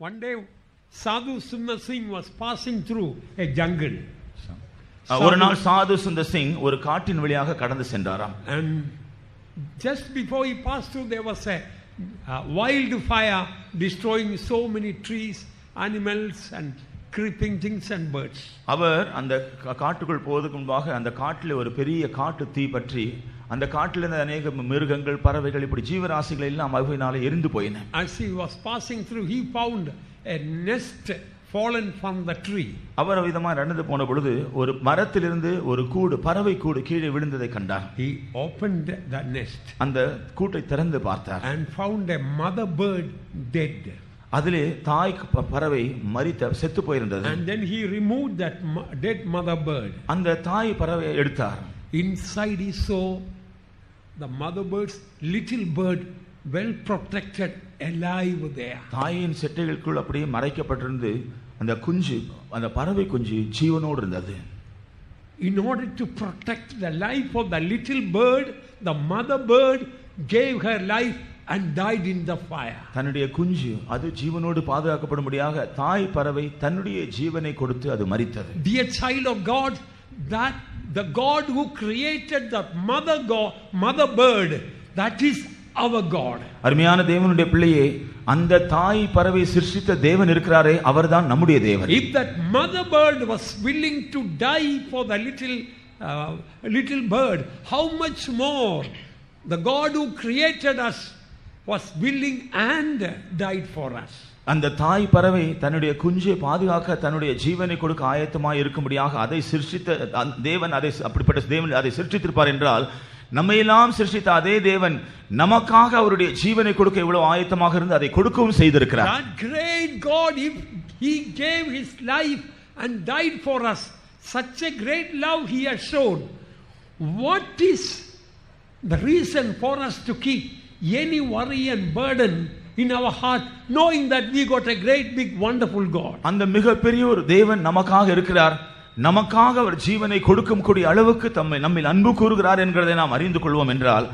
One day, Sadhu Sundar Singh was passing through a jungle. ஒரு நாள் சாது சுந்தர் சிங் ஒரு காட்டின் வழியாக கடந்து சென்றாராம். And just before he passed through, there was a wildfire destroying so many trees, animals and creeping things and birds. அவர் அந்த காட்டுக்குள் போவதற்கு முன்பாக அந்த காட்டில் ஒரு பெரிய காட்டு தீ பற்றி அந்த காட்டில் இருந்த अनेक மிருகங்கள் பறவைகள் இப்படி ஜீவராசிகள் எல்லாம் அவையினால எரிந்து போயின. As he was passing through, he found a nest fallen from the tree. அவர் விதமாக நடந்து போன பொழுது ஒரு மரத்திலிருந்து ஒரு கூடு பறவை கூடு கீழே விழுந்ததை கண்டார். He opened the nest. அந்த கூட்டை திறந்து பார்த்தார். And found a mother bird dead. அதிலே தாய் பறவை மரித்த செத்து போயிருந்தது. And then he removed that dead mother bird. அந்த தாய் பறவையை எடுத்தார். Inside he saw the mother bird's little bird well protected alive there. தாயின் செட்டைகளுக்குள் அப்படியே மறைக்கப்பட்டிருந்து அந்த குஞ்சு அந்த பறவை குஞ்சு ஜீவனோடு இருந்தது. In order to protect the life of the little bird, the mother bird gave her life and died in the fire. தன்னுடைய குஞ்சு அது ஜீவனோடு பாதுகாக்கப்படும்படியாக தாய் பறவை தன்னுடைய ஜீவனை கொடுத்து அது மரித்தது. Dear child of God, that the God who created the mother bird, that is our God. அருமையான தேவனுடைய பிள்ளையே, அந்த தாய் பறவை சிருஷ்டித்த தேவன் இருக்கிறாரே அவர்தான் நம்முடைய தேவன். If that mother bird was willing to die for the little bird, how much more the God who created us was willing and died for us. அந்த தாய் பறவை தன்னுடைய குஞ்சை பாதுகாக்க தன்னுடைய ஜீவனை கொடுக்க ஆயத்தமாய் இருக்கும்படியாக அதை சிருஷ்டித்த தேவன் அதை அப்படிப்பட்ட தேவன் அதை சிருஷ்டித்திருப்பார் என்றால் நம்மையெல்லாம் சிருஷ்டித்த அதே தேவன் நமக்காக அவருடைய ஜீவனை கொடுக்க எவ்வளவு ஆயத்தமாக இருந்து அதை கொடுக்கவும் செய்திருக்கிறார். That great God, if he gave his life and died for us, such a great love he has shown, what is the reason for us to keep any worry and burden in our heart, knowing that we got a great big wonderful God? அந்த மிகப்பெரிய ஒரு தேவன் நமக்காக இருக்கிறார், நமக்காக அவர் ஜீவனை கொடுக்கும் கூடிய அளவுக்கு நம்மில் அன்பு கூறுகிறார் என்கிறதை நாம் அறிந்து கொள்வோம் என்றால்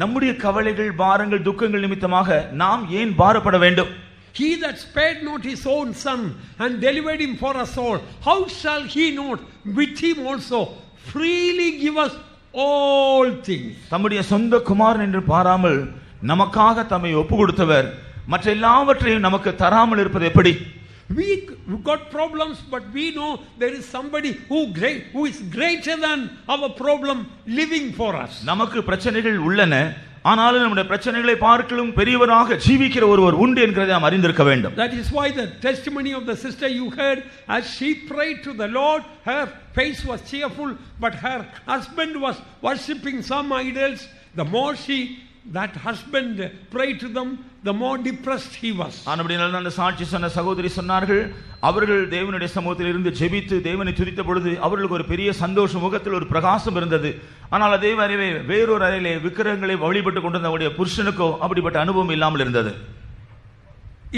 நம்முடைய கவலைகள் பாரங்கள் துக்கங்கள் நிமித்தமாக நாம் ஏன் பாரப்பட வேண்டும்? He that spared not his own son and delivered him for us all, how shall he not with him also freely give us all things? தம்முடைய சொந்த குமாரன் என்று பாராமல் நமக்காக தம்மை ஒப்பு கொடுத்தவர் மற்ற எல்லாவற்றையும் நமக்கு தராமல் இருப்பது எப்படி? We got problems, but we know there is somebody who is greater than our problem living for us. நமக்கு பிரச்சனைகள் உள்ளன, ஆனாலும் நம்முடைய பிரச்சனைகளை பார்க்கலும் பெரியவராக ஜீவிக்கிற ஒருவர் உண்டு என்கிறதை நாம் அறிந்திருக்க வேண்டும். That is why the testimony of the sister you heard, as she prayed to the Lord, her face was cheerful, but her husband was worshipping some idols. The more that husband prayed to them, the more depressed he was. ஆனபடியால் அந்த சாட்சி சொன்ன சகோதரி சொன்னார்கள், அவர்கள் தேவனுடைய சமூகத்தில் இருந்து ஜெபித்து தேவனை துதித்த பொழுது அவர்களுக்கு ஒரு பெரிய சந்தோஷம், முகத்தில் ஒரு பிரகாசம் இருந்தது. ஆனால் அதே வரைவே வேறொரு அறையிலே விக்கிரகங்களை வழிபட்டு கொண்டிருந்த அவருடைய புருஷனுக்கோ அப்படிப்பட்ட அனுபவம் இல்லாமல் இருந்தது.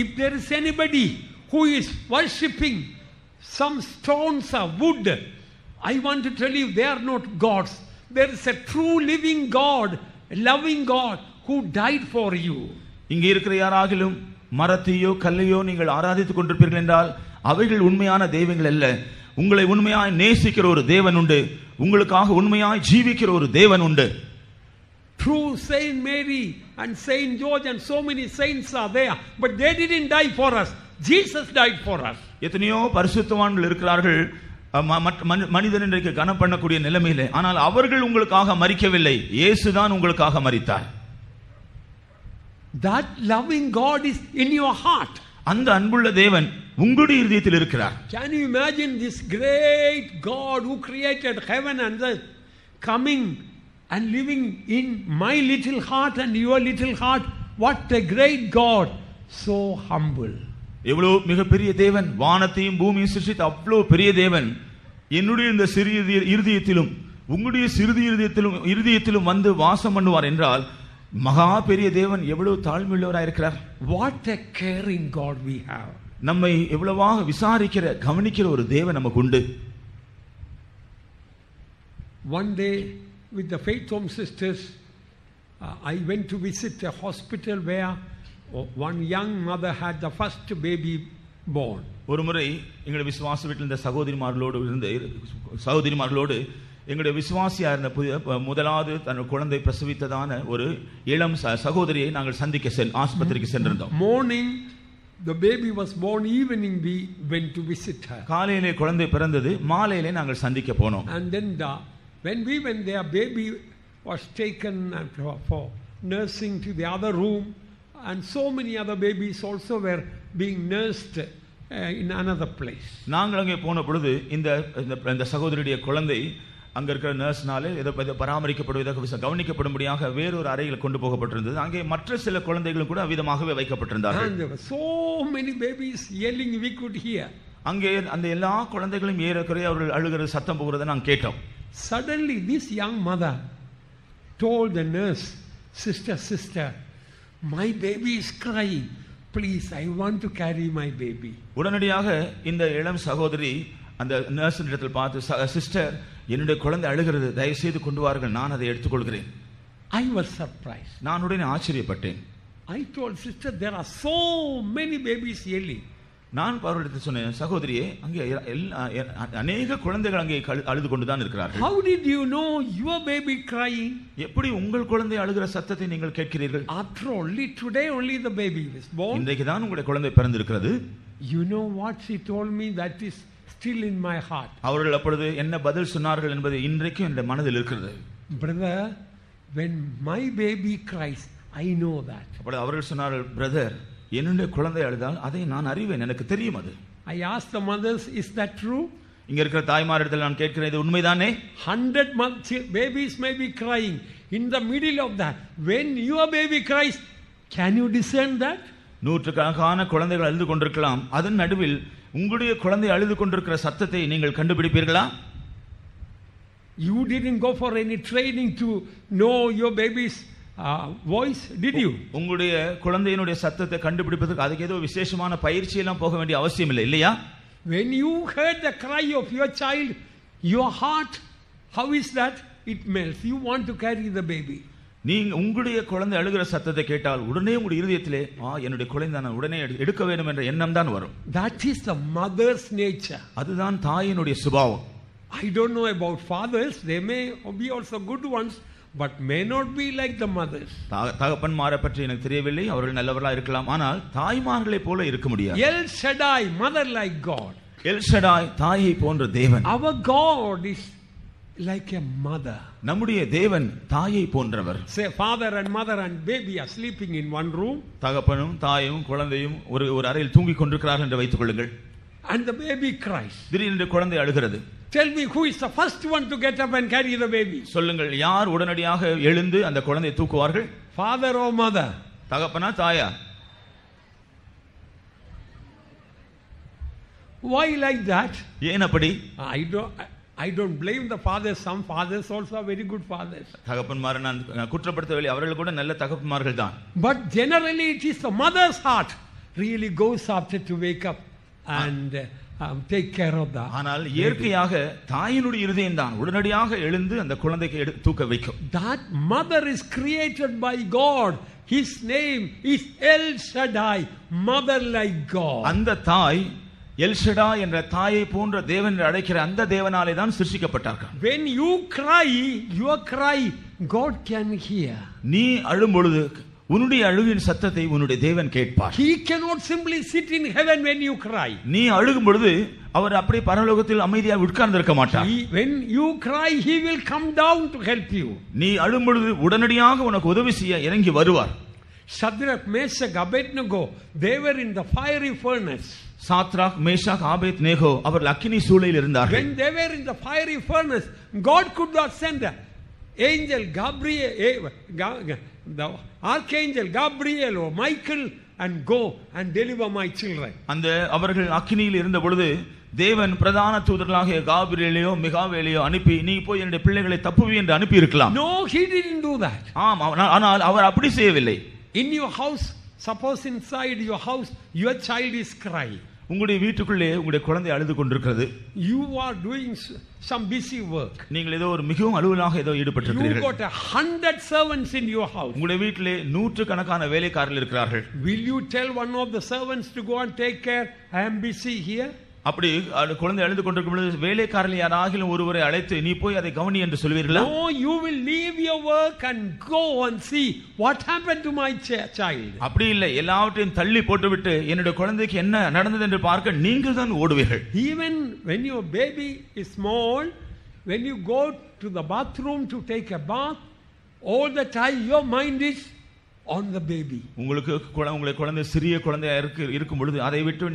If there is anybody who is worshipping some stones or wood, I want to tell you, they are not gods. There is a true living God, a loving God who died for you. இங்கே இருக்கிற யாராகிலும் மரத்தையோ கல்லையோ நீங்கள் ஆராதித்துக் கொண்டிருப்பீர்கள் என்றால் அவைகள் உண்மையான தெய்வங்கள் அல்ல. உங்களை உண்மையாய் நேசிக்கிற ஒரு தேவன் உண்டு, உங்களுக்காக உண்மையாய் ஜீவிக்கிற ஒரு தேவன் உண்டு. True Saint Mary and Saint George and so many saints are there, but they didn't die for us. Jesus died for us. எத்தனையோ பரிசுத்தவான்கள் இருக்கிறார்கள் மனிதன் இன்றைக்கு கனம் பண்ணக்கூடிய நிலைமையிலே, ஆனால் அவர்கள் உங்களுக்காக மரிக்கவில்லை, இயேசுதான் உங்களுக்காக மரித்தார். That loving God is in your heart. அந்த அன்புள்ள தேவன் உங்களுடைய இதயத்தில் இருக்கிறார். Can you imagine this great God who created heaven and earth coming and living in my little heart and your little heart? What a great God, so humble. எவ்வளவு மிகப்பெரிய தேவன், வானத்தையும் பூமியையும் சிருஷ்டித்த அவ்வளவு பெரிய தேவன் என்னுடைய இந்த சிறிய இருதயத்திலும் உங்களுடைய சிறிய இருதயத்திலும் வந்து வாசம் பண்ணுவார் என்றால் மகா பெரிய தேவன் எவ்வளவு தாழ்மையுள்ளவராக இருக்கிறார். What a caring God we have. நம்மை எவ்வளவாக விசாரிக்கிற கவனிக்கிற ஒரு தேவன் நமக்கு உண்டு. One day with the Faith Home sisters, I went to visit a hospital where One young mother had the first baby born. ஒருமுறை எங்களுடைய விசுவாச வீட்டில் இந்த சகோதரிமார்களோடு எங்களுடைய விசுவாசியா இருந்த முதலாவது தன் குழந்தை பிரசவித்ததான ஒரு இளம் சகோதரியை நாங்கள் சந்திக்க ஆஸ்பத்திரிக்கு சென்றிருந்தோம். Morning the baby was born, evening we went to visit her. காலையிலே குழந்தை பிறந்தது, மாலையிலே நாங்கள் சந்திக்க போனோம். And then when we went there, baby was taken for nursing to the other room, and so many other babies also were being nursed in another place. நாங்கள் அங்கே போன பொழுது இந்த சகோதரியுடைய குழந்தை அங்க இருக்கிற நர்ஸ்னாலே பராமரிக்கப்படுவதாக கவனிக்கப்படும்படியாக வேறொரு அறையில் கொண்டு போகப்பட்டிருந்தது. அங்கே மற்ற சில குழந்தைகளும் கூட அவ்விதமாகவே வைக்கப்பட்டிருந்தார்கள். And there were so many babies yelling, we could hear. அங்கே அந்த எல்லா குழந்தைகளும் ஏறக்குறைய அவர்கள் அழுகிறது சத்தம் போகிறதை நாங்கள் கேட்டோம். Suddenly this young mother told the nurse, sister, my baby is crying, please, I want to carry my baby. உடனடியாக இந்த இளம் சகோதரி அந்த நர்ஸ் இடத்தில் பார்த்து, சிஸ்டர், என்னுடைய குழந்தை அழுகிறது, தயவு செய்து கொண்டு வாருங்கள், நான் அதை எடுத்துக்கொள்கிறேன். I was surprised. நான் உடனே ஆச்சரியப்பட்டேன். I told sister, there are so many babies yelling. நான் அவரிடத்தில் சொன்னேன், சகோதரியே, அங்கே அநேக குழந்தைகள் அங்கே அழுது கொண்டுதான் இருக்கிறார்கள். How did you know your baby crying? எப்படி உங்கள் குழந்தை அழுகிற சத்தத்தை நீங்கள் கேட்கிறீர்கள்? After only today only the baby was born. இன்றைக்கு தான் உங்களுடைய குழந்தை பிறந்திருக்கிறது. You know what she told me? That is still in my heart. அவர்கள் அப்பொழுது என்ன பதில் சொன்னார்கள் என்பது இன்றைக்கும் என் மனதில் இருக்கிறது. Brother, when my baby cries, I know that. அப்பொழுது அவர்கள் சொன்னார்கள், பிரதர், என்னுடைய குழந்தை அழுதால் அதை நான் அறிவேன், எனக்கு தெரியும் அது. I asked the mothers, is that true? இங்க இருக்கிற தாய்மாரிடத்தில் நான் கேட்கிறேன், இது உண்மைதானே? 100 babies may be crying. In the middle of that, when your baby cries, can you discern that? நூற்றுக்கணக்கான குழந்தைகள் அழுது கொண்டிருக்கலாம், அதன் நடுவில் உங்களுடைய குழந்தை அழுது கொண்டிருக்கிற சத்தத்தை நீங்கள் கண்டுபிடிப்பீர்களா? You didn't go for any training to know your baby's voice, did you? உங்களுடைய குழந்தையினுடைய சத்தத்தை கண்டுபிடிப்பதற்கு அதுக்கு ஏதோ விசேஷமான பயிற்சி எல்லாம் போக வேண்டிய அவசியம் இல்லை, இல்லையா? When you heard the cry of your child, your heart, how is that? It melts. You want to carry the baby. நீங்க உங்களுடைய குழந்தை அழுகிற சத்தத்தை கேட்டால் உடனே உங்களுடைய இதயத்திலே என்னுடைய குழந்தை நான் உடனே எடுக்க வேண்டும் என்ற எண்ணம் தான் வரும். That is the mother's nature. அதுதான் தாயினுடைய சுபாவம். I don't know about fathers, they may be also good ones, but may not be like the mothers. தகப்பன்மாரை பற்றி எனக்கு தெரியவில்லை, அவர்கள் நல்லவர்களா இருக்கலாம், ஆனால் தாய்மார்களை போல இருக்க முடியாது. El Shaddai, mother like God. El Shaddai, தாயை போன்ற தேவன். Our God is like a mother. நம்முடைய தேவன் தாயை போன்றவர். Say father and mother and baby are sleeping in one room. தகப்பனும் தாயும் குழந்தையும் ஒரு அறையில் தூங்கிக் கொண்டிருக்கிறார்கள் என்று வைத்துக் கொள்ளுங்கள். And the baby cries. திடீரென்று குழந்தை அழுகிறது. Tell me, who is the first one to get up and carry the baby? சொல்லுங்கள், யார் உடனடியாக எழுந்து அந்த குழந்தையை தூக்குவார்கள்? Father or mother? தகப்பனா தாயா? Why like that? ஏன் அப்படி? I don't blame the fathers. Some fathers also are very good fathers. தகப்பன்மாரை நான் குற்றப்படுத்தவில்லை, அவர்கள் கூட நல்ல தகப்பன்மார்கள் தான். But generally it is the mother's heart really goes after to wake up and take care of that. ஆனால் இயற்கையாக தாயினுடைய இருதயம் தான் உடனடியாக எழுந்து அந்த குழந்தைக்கு தூக்க வைக்கும். That mother is created by God. His name is El Shaddai, mother like God. அந்த தாய் எல் ஷடா என்ற தாயை போன்ற தேவன் என்று அழைக்கிற அந்த தேவனாலே தான் சிருஷ்டிக்கப்பட்டார்கள். When you cry, your cry God can hear. நீ அழும் பொழுது உன்னுடைய அழுவின் சத்தத்தை உன்னுடைய தேவன் கேட்பார். He cannot simply sit in heaven when you cry. நீ அழுகும் பொழுது அவர் அப்படியே பரலோகத்தில் அமைதியாக உட்கார்ந்து இருக்க மாட்டார். When you cry, he will come down to help you. நீ அழும் பொழுது உடனடியாக உனக்கு உதவி செய்ய இறங்கி வருவார். Shadrach, Meshach, Abednego, they were in the fiery furnace. Shadrach, Meshach, Abednego அவர்கள் அக்கினி சூளையில் இருந்தார்கள். When they were in the fiery furnace, God could not send an angel Gabriel, the archangel Gabriel or Michael and go and deliver my children. அந்த அவர்கள் அக்கினியில் இருந்த பொழுது தேவன் பிரதான தூதர்களாகிய காபிரியேலையோ மிகாவேலையோ அனுப்பி நீ போய் என்னுடைய பிள்ளைகளை தப்புவி என்று அனுப்பி இருக்கலாம். No, he didn't do that. ஆம், ஆனால் அவர் அப்படி செய்யவில்லை. In your house, suppose inside your house your child is crying. உங்களுடைய வீட்டுக்குள்ளே உங்களுடைய குழந்தை அழுது கொண்டிருக்கிறது. You are doing some busy work. நீங்கள் ஏதோ ஒரு மிகவும் அலுவலாக ஏதோ ஈடுபட்டிருக்கிறீர்கள். You got 100 servants in your house. உங்களுடைய வீட்டிலே நூற்றுக்கணக்கான வேலைக்காரர்கள் இருக்கிறார்கள். Will you tell one of the servants to go and take care? I am busy here. அப்படி குழந்தை அழுது கொண்டிருக்கும் பொழுது வேலைக்காரர்கள் யாராகிலும் ஒருவரை அழைத்து நீ போய் அதை கவனி என்று சொல்வீர்களா? No, you will leave your work and go and see what happened to my child. அப்படி இல்லை, எல்லாவற்றையும் தள்ளி போட்டுவிட்டு என்னுடைய குழந்தைக்கு என்ன நடந்தது என்று பார்க்க நீங்கள் தான் ஓடுவீர்கள். Even when your baby is small, when you go to the bathroom to take a bath, all the time your mind is on the baby. உங்களுடைய குழந்தை சிறிய குழந்தையா இருக்கும் பொழுது அதை விட்டு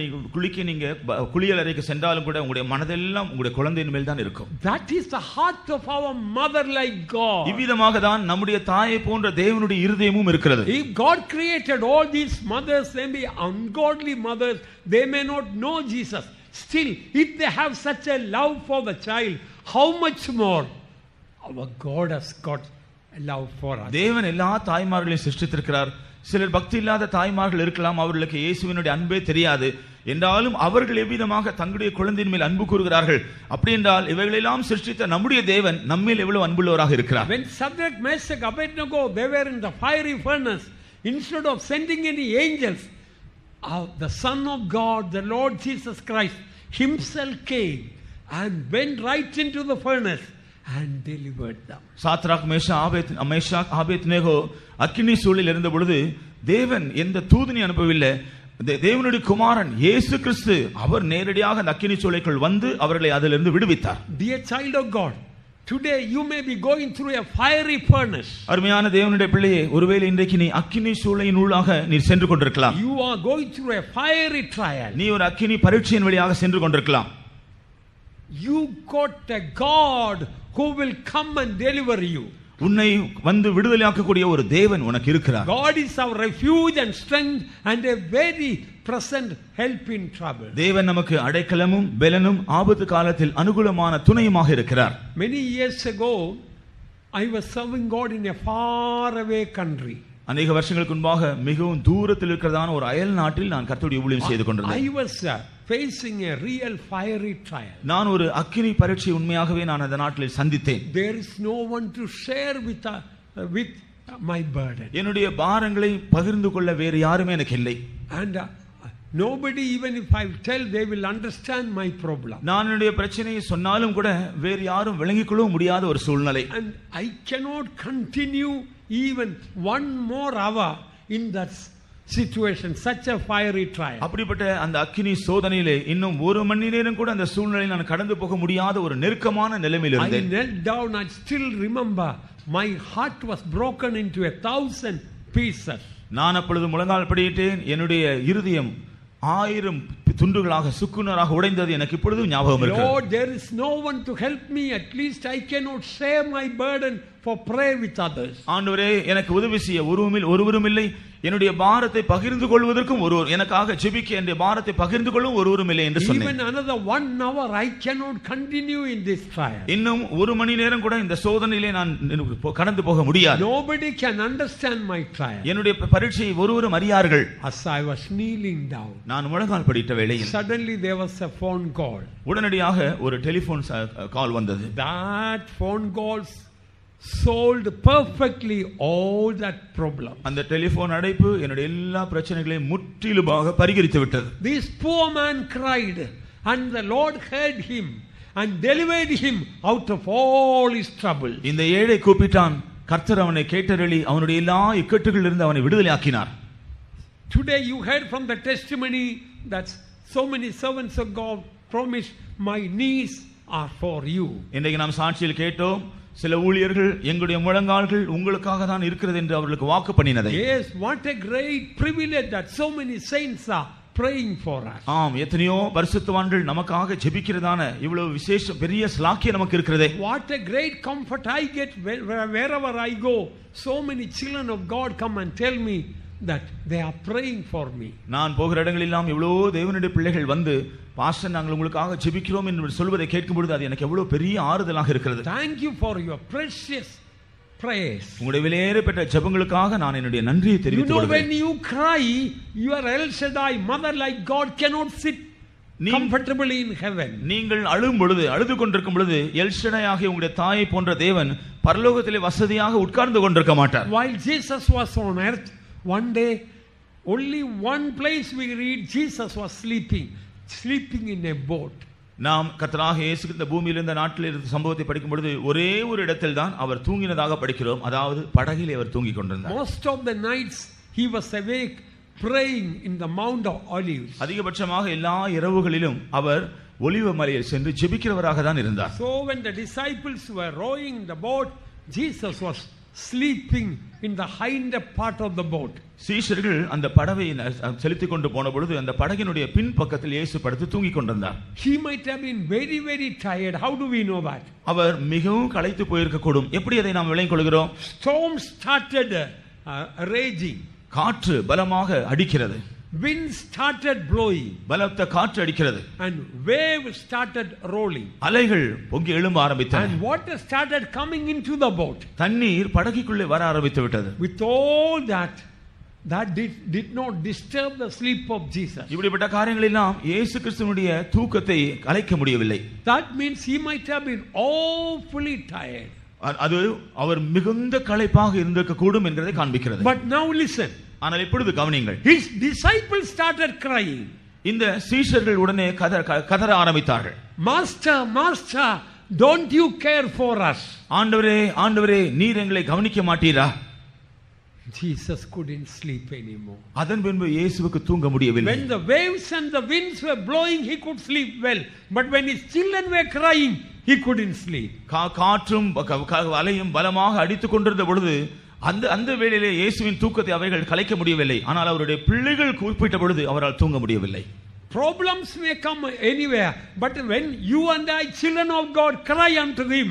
நீங்க குளியல் அறைக்கு சென்றாலும் கூட உங்களுடைய மனதெல்லாம் உங்களுடைய குழந்தையின் மேல் தான் இருக்கும். That is the heart of our mother like God. இவ்விதமாக தான் நம்முடைய தாயை போன்ற தேவனுடைய இருதயமும் இருக்கிறது. If God created all these mothers, they may be ungodly mothers, they may not know Jesus. Still, if they have such a love for the child, how much more our God has got love for us. தேவன் எல்லா தாய்மார்களையும் சிருஷ்டித்திருக்கிறார். சிலர் பக்தி இல்லாத தாய்மார்கள் இருக்கலாம், அவர்களுக்கு இயேசுவினுடைய அன்பே தெரியாது. என்றாலும் அவர்கள் எவ்விதமாக தங்களுடைய குழந்தையின் மேல் அன்பு கூறுகிறார்கள். அப்படி என்றால் இவைகளெல்லாம் சிருஷ்டித்த நம்முடைய தேவன் நம்மேல் எவ்வளவு அன்புள்ளவராக இருக்கிறார். When Shadrach, Meshach, Abednego, they were in the fiery furnace, instead of sending any angels, the Son of God, the Lord Jesus Christ himself came and went right into the furnace and delivered them. Shadrach Meshach Abednego அக்கினி சூழலில் இருந்த பொழுது தேவன் எந்த தூதனை அனுப்பவில்லை. தேவனுடைய குமாரன் இயேசு கிறிஸ்து அவர் நேரடியாக அந்த அக்கினி சூளைக்குள் வந்து அவர்களை அதிலிருந்து விடுவித்தார். Dear child of God, today you may be going through a fiery furnace. அருமையான தேவனுடைய பிள்ளையே, ஒருவேளை இன்றைக்கு நீ அக்கினி சூளையின் உள்ளாக நீ சென்று கொண்டிருக்கலாம். You are going through a fiery trial. நீ ஒரு அக்கினி பரீட்சையின் வழியாக சென்று கொண்டிருக்கலாம். You got a God who will come and deliver you. உன்னை வந்து விடுதலையாக்கக்கூடிய ஒரு தேவன் உனக்கு இருக்கிறார். God is our refuge and strength and a very present help in trouble. தேவன் நமக்கு அடைக்கலமும் பெலனும் ஆபத்து காலத்தில் அனுகூலமான துணையுமாக இருக்கிறார். Many years ago I was serving God in a far away country. அநேக வருஷங்களுக்கு முன்பாக மிகவும் தூரத்தில் இருக்கிறதான ஒரு அயல் நாட்டில் நான் கர்த்தருடைய ஊழியம் செய்து கொண்டிருந்தேன். I was facing a real fiery trial. நான் ஒரு அக்கினி பரீட்சை உண்மையாகவே நான் அந்த நாட்டில் சந்தித்தேன். There is no one to share with my burden. என்னுடைய பாரங்களை பகிர்ந்து கொள்ள வேறு யாருமே எனக்கு இல்லை. And nobody, even if I tell, they will understand my problem. நான் என்னுடைய பிரச்சனையை சொன்னாலும் கூட வேறு யாரும் விளங்கிக் கொள்ள முடியாத ஒரு சூழ்நிலை. And I cannot continue even one more hour in that situation, such a fiery trial. அப்படிப்பட்ட அந்த அக்கினி சோதனையிலே இன்னும் ஒரு மணி நேரம் கூட அந்த சூழ்நிலையில் நான் கடந்து போக முடியாத ஒரு நெருக்கமான நிலைமையில் இருந்தேன். I knelt down. I still remember my heart was broken into 1,000 pieces. நான் அப்பொழுது முழங்கால் படியிட்டேன். என்னுடைய இருதயம் 1000 துண்டுகளாக சுக்குநூறாக உடைந்தது எனக்கு இப்பொழுது ஞாபகம் இருக்கிறது. Lord, there is no one to help me. At least I cannot share my burden for prayer with others. ஆண்டவரே, எனக்கு உதவி செய்ய ஒருவரும் இல்லை. என்னுடைய பாரத்தை பகிர்ந்து கொள்வதற்கும் ஒருவர், எனக்காக ஜெபிக்க என்னுடைய பாரத்தை பகிர்ந்து கொள்ளவும் ஒருவரும் இல்லை என்று சொன்னேன். Even another 1 hour I cannot continue in this trial. இன்னும் ஒரு மணி நேரம் கூட இந்த சோதனையிலே நான் கடந்து போக முடியாது. Nobody can understand my trial. என்னுடைய பரீட்சையை ஒருவரும் அறியார்கள். As I was kneeling down, நான் முழங்கால் படியிட்ட வேளையில் suddenly there was a phone call. உடனடியாக ஒரு டெலிபோன் கால் வந்தது. That phone calls solved perfectly all that problem. அந்த டெலிபோன் அழைப்பு என்னுடைய எல்லா பிரச்சனைகளையும் முற்றிலுமாக பரிகரித்து விட்டது. This poor man cried and the Lord heard him and delivered him out of all his trouble. இந்த ஏழை கூப்பிட்டான், கர்த்தர் அவனை கேட்டருளி அவனுடைய எல்லா இக்கட்டுகளில் இருந்து அவனை விடுதலையாக்கினார். Today you heard from the testimony that so many servants of God promised, my knees are for you. இன்றைக்கு நாம் சாட்சியில் கேட்டோம், சில ஊழியர்கள் எங்களுடைய முழங்கால்கள் உங்களுக்காக தான் இருக்கிறது என்று அவர்களுக்கு வாக்கு பண்ணினதை. Yes, what a great privilege that so many saints are praying for us. ஆம், எத்தனையோ பரிசுத்தவான்கள் நமக்காக ஜெபிக்கிறதான இவ்வளவு விசேஷ பெரிய ஸ்லாக்கியம் நமக்கு இருக்கிறதே. What a great comfort I get wherever I go. So many children of God come and tell me that they are praying for me. நான் போகிற இடங்களெல்லாம் இவ்வளவு தேவனுடைய பிள்ளைகள் வந்து, பாஸ்டர் நாங்கள் உங்களுக்காக ஜெபிக்கிறோம் என்று சொல்வதை கேட்கும் பொழுது அது எனக்கு எவ்வளவு பெரிய ஆறுதலாக இருக்கிறது. Thank you for your precious prayers. உங்களுடைய விலையேறப்பட்ட ஜெபங்களுக்காக நான் என்னுடைய நன்றியை தெரிவித்துக் கொள்கிறேன். When you cry, your El Shaddai, mother like God, cannot sit comfortably in heaven. நீங்கள் அழும் பொழுது, அழுது கொண்டிருக்கும் பொழுது எல்ஷடாய் ஆகிய உங்களுடைய தாயை போன்ற தேவன் பரலோகத்திலே வசதியாக உட்கார்ந்து கொண்டிருக்க மாட்டார். While Jesus was on earth, one day only one place we read Jesus was sleeping in a boat. நாம் கர்த்தராகிய இயேசு இந்த பூமியில் இந்த நாட்டில் இருந்த சம்பவத்தை படிக்கும் பொழுது ஒரே ஒரு இடத்தில் தான் அவர் தூங்கினதாக படிக்கிறோம். அதாவது படகிலே அவர் தூங்கிக் கொண்டிருந்தார். Most of the nights he was awake praying in the Mount of Olives. அதிகபட்சமாக எல்லா இரவுகளிலும் அவர் ஒலிவ மலையில் சென்று ஜெபிக்கிறவராக தான் இருந்தார். So when the disciples were rowing the boat, Jesus was sleeping in the hinder part of the boat. சீஷர்கள் அந்த படவை செலுத்திக் கொண்டு போன பொழுது அந்த படகினுடைய பின் பக்கத்தில் இயேசு படுத்து தூங்கிக் கொண்டிருந்தார். He might have been very very tired. How do we know that? அவர் மிகவும் களைத்து போயிருக்க கூடும். எப்படி அதை நாம் விளங்கிக் கொள்கிறோம்? Storm started raging. காற்று பலமாக அடிக்கிறது. Wind started blowing. பலத்த காற்று அடிக்கிறது. And wave started rolling. அலைகள் பொங்கி எழும்ப ஆரம்பித்தன. And water started coming into the boat. தண்ணீர் படகிக்குள்ளே வர ஆரம்பித்து விட்டது. With all that did not disturb the sleep of Jesus. இப்படிப்பட்ட காரியங்கள் எல்லாம் இயேசு கிறிஸ்துவினுடைய தூக்கத்தை கலைக்க முடியவில்லை. That means he might have been awfully tired. அது அவர் மிகுந்த களைப்பாக இருந்திருக்க கூடும் என்கிறதை காண்பிக்கிறது. But now listen. ஆனால் இப்பொழுது கவனியுங்கள். His disciples started crying. இந்த சீஷர்கள் உடனே கதற ஆரம்பித்தார்கள். Master, Master, don't you care for us? ஆண்டவரே, ஆண்டவரே, நீர் எங்களை கவனிக்க மாட்டீரா? Jesus couldn't sleep anymore. அதன் பின்பு இயேசுவுக்கு தூங்க முடியவில்லை. When the waves and the winds were blowing, he could sleep well. But when his children were crying, he couldn't sleep. காற்றும் அலையும் பலமாக அடித்துக் கொண்டிருந்த பொழுது அந்த வேளையிலே இயேசுவின் தூக்கத்தை அவைகள் கலைக்க முடியவில்லை. ஆனால் அவருடைய பிள்ளைகள் கூப்பிட்ட பொழுது அவரால் தூங்க முடியவில்லை. Problems may come anywhere, but when you and I, children of God, cry unto him,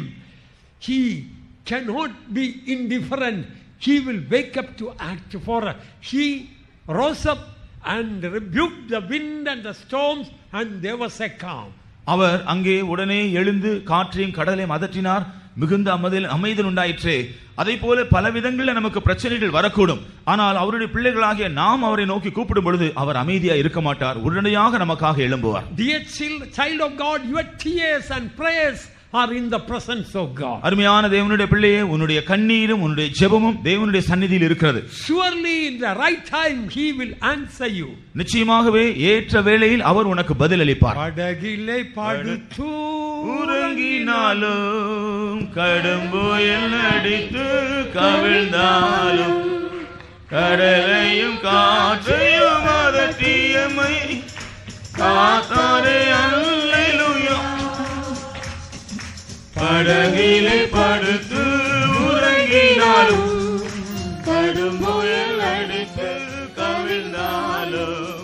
he cannot be indifferent. He will wake up to act for us. He rose up and rebuked the wind and the storms, and there was a calm. அவர் அங்கே உடனே எழுந்து காற்றையும் கடலையும் அதற்றினார். மிகுந்த அமைதல் உண்டாயிற்றே. அதை போல பல விதங்களில் நமக்கு பிரச்சனைகள் வரக்கூடும். ஆனால் அவருடைய பிள்ளைகளாகிய நாம் அவரை நோக்கி கூப்பிடும் பொழுது அவர் அமைதியா இருக்க மாட்டார். உடனடியாக நமக்காக எழும்புவார். Dear child of God, your tears and prayers are in the presence of God. அருமையான தேவனுடைய பிள்ளையே, உன்னுடைய கண்ணீரும் உன்னுடைய ஜெபமும் தேவனுடைய சந்நிதியில் இருக்கிறது. Surely in the right time he will answer you. நிச்சயமாகவே ஏற்ற வேளையில் அவர் உனக்கு பதில் அளிப்பார். படகிலே படுத்து உறங்கினாலும் கடும்புயல் அடித்து கவிழ்ந்தாலும் கடலையும் காற்றையும் அதட்டியமை காத்தாரே அல்லேலூயா. படகிலே படுத்து உறங்கினாலும் கடும்புயல் அடித்து கவிழ்ந்தாலும்